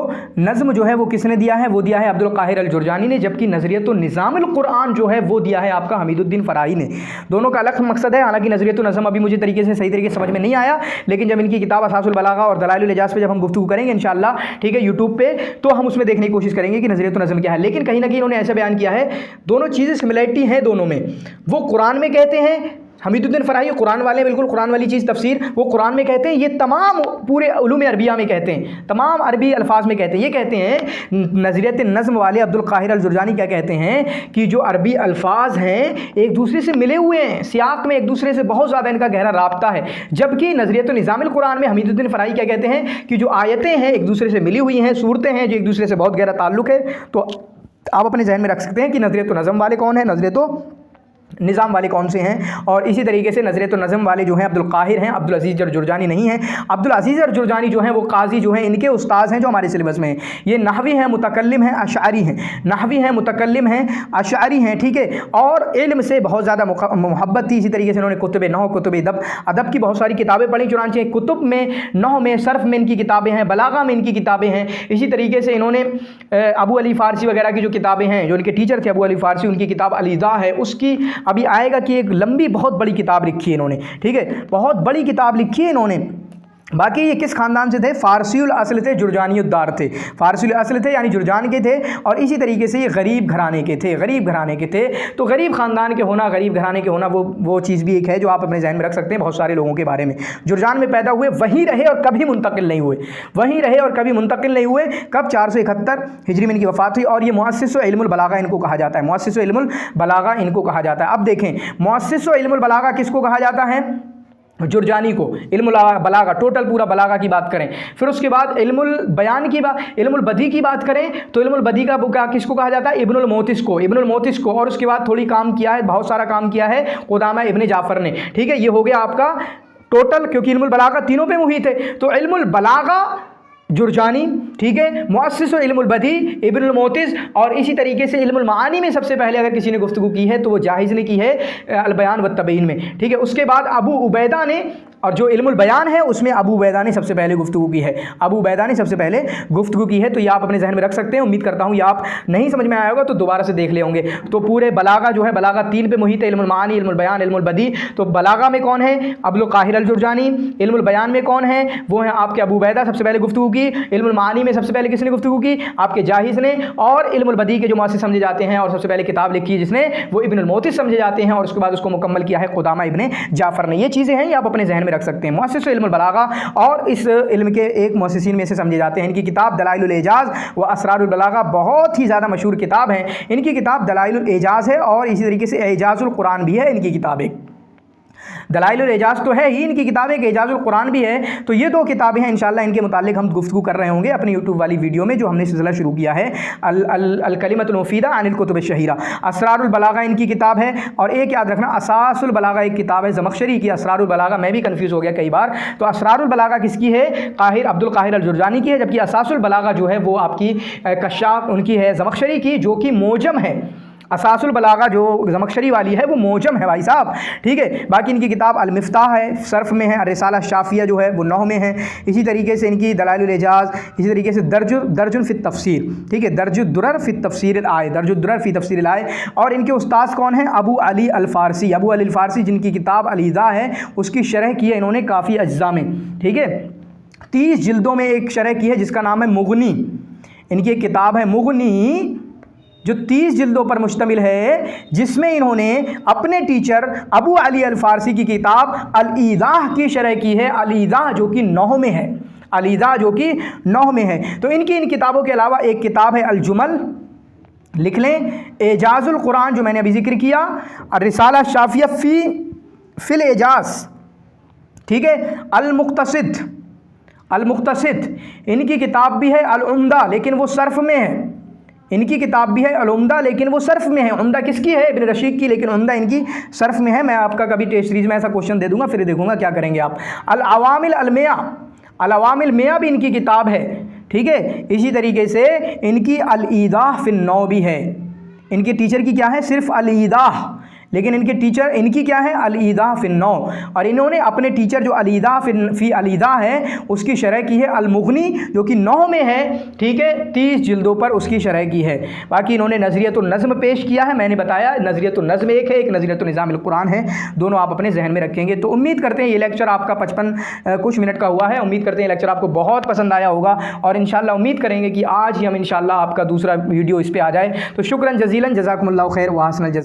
नज़्म जो है वो किसने दिया है, वो दिया है अब्दुल काहिर अल जुरजानी ने, जबकि नज़रियत निज़ामुल कुरान जो है वो दिया है आपका हमीदुद्दीन फ़राही ने। दोनों का अलग मकसद है, हालांकि नज़रियत नज़्म अभी मुझे सही तरीके से समझ में नहीं आया, लेकिन जब इनकी किताब असासुल बलागा और दलाइलुल इजाज़ पे जब हम गुफ्तगू करेंगे इंशाअल्लाह, ठीक है, यूट्यूब पे, तो हम उसमें देखने की कोशिश करेंगे कि नज़रियत नज़्म क्या है। लेकिन कहीं ना कहीं इन्होंने ऐसा बयान किया है, दोनों चीज़ें सिमिलरिटी हैं दोनों में। वो कुरान में कहते हैं, हमीदुद्दीन फ़राही कुरान वाले, बिल्कुल कुरान वाली चीज़ तफसीर वो कुरान में कहते हैं, ये तमाम पूरे उलूम अरबिया में कहते हैं, तमाम अरबी अल्फाज में कहते हैं। ये कहते हैं नज़रियत नज़्म वाले अब्दुल काहिर अल जुरजानी क्या कहते हैं कि जो अरबी अल्फाज हैं एक दूसरे से मिले हुए हैं, सियाक में एक दूसरे से बहुत ज़्यादा इनका गहरा राब्ता है। जबकि नज़रियत निज़ामुल कुरान में हमीदुद्दीन फ़राही क्या कहते हैं कि जो आयतें हैं एक दूसरे से मिली हुई हैं, सूरतें हैं जो एक दूसरे से बहुत गहरा ताल्लुक़ है। तो आप अपने जहन में रख सकते हैं कि नज़रियत नज़्म वाले कौन है, नज़रियत निज़ाम वाले कौन से हैं। और इसी तरीके से नज़रियत नज़म वाले जो हैं अब्दुल काहिर हैं, अब्दुल अज़ीज़ जुरजानी नहीं हैं। अब्दुल अज़ीज़ जुरजानी जो हैं वो काजी जो हैं, इनके उस्ताद हैं जो हमारे सिलेबस में हैं। ये नहवी हैं, मुतकल्लिम हैं, अशआरी हैं। नहवी हैं, मुतकल्लिम हैं, अशआरी हैं, ठीक है। और इल्म से बहुत ज़्यादा मोहब्बत थी। इसी तरीके से इन्होंने कुतुब नहव, कुतुब अदब की बहुत सारी किताबें पढ़ी। चुनांचे कुतुब में, नहव में, सर्फ में इनकी किताबें हैं, बलागा में इनकी किताबें हैं। इसी तरीके से इन्होंने अबू अली फ़ारसी वगैरह की जो किताबें हैं, जो इनके टीचर थे अबू अली फ़ारसी, उनकी किताब अल-ईज़ा है, उसकी अभी आएगा कि एक लंबी बहुत बड़ी किताब लिखी है इन्होंने, ठीक है, बहुत बड़ी किताब लिखी है इन्होंने। बाकी ये किस ख़ानदान से थे? फ़ारसीउल असल थे, जुरजानीउद्दार थे। फ़ारसीउल असल थे यानी जुरजान के थे। और इसी तरीके से ये गरीब घराने के थे, गरीब घराने के थे। तो गरीब ख़ानदान के होना, गरीब घराने के होना वो चीज़ भी एक है जो आप अपने जहन में रख सकते हैं बहुत सारे लोगों के बारे में। जुरजान में पैदा हुए, वहीं रहे और कभी मुंतकिल नहीं हुए, वहीं रहे और कभी मुंतकिल नहीं हुए। कब? 471 हिजरी में इनकी वफ़ात हुई। और ये मुअस्सिस इल्मुल बलागा इनको कहा जाता है, मुअस्सिस इल्मुल बलागा इनको कहा जाता है। अब देखें, मुअस्सिस इल्मुल बलागा किसको कहा जाता है? जुरजानी को। इल्मुल बलागा, टोटल पूरा बलागा की बात करें। फिर उसके बाद इल्मुल बयान की बात, इल्मुल बदी की बात करें तो इल्मुल बदी का क्या किसको कहा जाता है? इब्नुल मोतिस को, इब्नुल मोतिस को। और उसके बाद थोड़ी काम किया है, बहुत सारा काम किया है कुदामा इब्न जाफ़र ने, ठीक है। ये हो गया आपका टोटल, क्योंकि इल्मुल बलागा तीनों पे मुहित है। तो इल्मुल बलागा जुरजानी, ठीक है, मुअस्सिस इल्मुल बदी इब्नुल मोतिस। और इसी तरीके से इल्मुल मानी में सबसे पहले अगर किसी ने गुफ्तगू की है तो वो जाहिज़ ने की है अल बयान व तबयीन में, ठीक है। उसके बाद अबू उबैदा ने, और जो इल्मुल बयान है उसमें अबू उबैदा ने सबसे पहले गुफ्तगू की है, अबू उबैदा ने सबसे पहले गुफ्तगू की है। तो ये आप अपने जहन में रख सकते हैं। उम्मीद करता हूँ ये आप नहीं समझ में आया होगा तो दोबारा से देख ले होंगे। तो पूरे बलागा जो है, बलागा 3 पे मुहित है, इल्मुल मानी, इल्मुल बयान, इल्मुल बदी। तो बलागा में कौन है? अब्दुल काहिर अल जुरजानी। इल्मुल बयान में कौन है? वो है आपके अबू उबैदा, सबसे पहले गुफ्तगू की। इल्मुल मानी में सबसे पहले किसने गुफ्तगू की? आपके जाहिज़ ने। और इल्मुल बदी के जो मुअस्सिस समझे जाते हैं और सबसे पहले किताब लिखी है जिसने, वो इब्नुल मोतिस समझे जाते हैं। और उसके बाद उसको मुकम्मल किया है कुदामा इब्न जाफ़र ने। ये चीज़ें हैं, ये आप अपने जहन में रख सकते हैं। मुअस्सिस इल्मुल बलागा, और इस इल्म के एक मुअस्सिसीन में से समझे जाते हैं। इनकी किताब दलाइलुल एजाज़ व असरारुल बलागा बहुत ही ज़्यादा मशहूर किताब है। इनकी किताब दलाइलुल एजाज़ है और इसी तरीके से एजाज़ुल कुरान भी है इनकी किताब एक। दलाइलुल एजाज़ तो है ही इनकी किताब, एक एजाज़ुल कुरान भी है। तो ये 2 किताबें हैं, इंशाल्लाह इनके मुतालिक हम गुफ्तगू कर रहे होंगे अपनी यूट्यूब वाली वीडियो में, जो हमने सिलसिला शुरू किया है अल कलिमतुल मुफीदा अनिल कुतुब शहीरा। असरारुल बलागा इनकी किताब है। और एक याद रखना, असासुल बलागा एक किताब है ज़मख़शरी की। असरारुल बलागा मैं भी कन्फ्यूज़ हो गया कई बार। तो असरारुल बलागा किसकी है? अब्दुल काहिर अल जुरजानी की है। जबकि असासुल बलागा जो है वो आपकी कश्शाफ उनकी है, ज़मख़शरी की, जो कि मोजम है। असासुल बलागा जो ज़मख़शरी वाली है वो मोजम है भाई साहब, ठीक है। बाकी इनकी किताब अल मिफ्ताह है, सर्फ में है। रिसाला शाफिया जो है वो नहव में है। इसी तरीके से इनकी दलाइलुल एजाज़, इसी तरीके से दर्जुन फ़ी तफ़सीर, ठीक है, दर्जुद्दुरर फ़ी तफ़सीर आए, दर्जुद्दुरर फ़ी तफ़सीर आए। और इनके उस्ताद कौन हैं? अबू अली अल फ़ारसी। अबू अली अल फ़ारसी जिनकी किताब अल-ईज़ा है उसकी शरह की है इन्होंने काफ़ी अज्ज़ा में, ठीक है। 30 जिल्दों में एक शरह की है जिसका नाम है मुग़नी। इनकी एक किताब है मुग़नी जो 30 जिल्दों पर मुश्तमिल है, जिसमें इन्होंने अपने टीचर अबू अली अल फ़ारसी की किताब अल-ईज़ा की शरह की है। अल-ईज़ा जो कि नहव में है, अल-ईज़ा जो कि नहव में है। तो इनकी इन किताबों के अलावा एक किताब है अल-जुमल, लिख लें, एजाज़ुल कुरान जो मैंने अभी जिक्र किया, और रिसाला शाफिया फ़िल एजाज़, ठीक है, अल-मुक़्तसिद इनकी किताब भी है। अल-उम्दा लेकिन वो सर्फ में है, इनकी किताब भी है अल-उम्दा लेकिन वो सर्फ में है। उम्दा किसकी है? इब्न रशीद की, लेकिन उम्दा इनकी सर्फ में है। मैं आपका कभी टेस्ट सीरीज़ में ऐसा क्वेश्चन दे दूंगा, फिर देखूंगा क्या करेंगे आप। अल-अवामिल अल-मिया, अल-अवामिल मिया भी इनकी किताब है, ठीक है। इसी तरीके से इनकी अल-ईज़ा फ़िन-नौ भी है। इनके टीचर की क्या है? सिर्फ अल-ईज़ा, लेकिन इनके टीचर इनकी क्या है? अल-ईज़ा फ़िन-नौ। और इन्होंने अपने टीचर जो अल-ईज़ा फ़ी अल-ईज़ा है उसकी शरह की है अल-मुग़नी जो कि 9 में है, ठीक है, 30 जिल्दों पर उसकी शरह की है। बाकी इन्होंने नज़रियतुन नज़्म पेश किया है, मैंने बताया नज़रियतुन नज़्म एक है, एक नज़रियतुन निज़ामिल कुरान है। दोनों आप अपने जहन में रखेंगे। तो उम्मीद करते हैं ये लेक्चर आपका 55 कुछ मिनट का हुआ है। उम्मीद करते हैं ये लेक्चर आपको बहुत पसंद आया होगा और इंशाल्लाह उम्मीद करेंगे कि आज ही हम इंशाल्लाह आपका दूसरा वीडियो इस पर आ जाए। तो शुक्रन जज़ीलन, जज़ाकुमुल्लाहु खैर व हसनल जज़ा।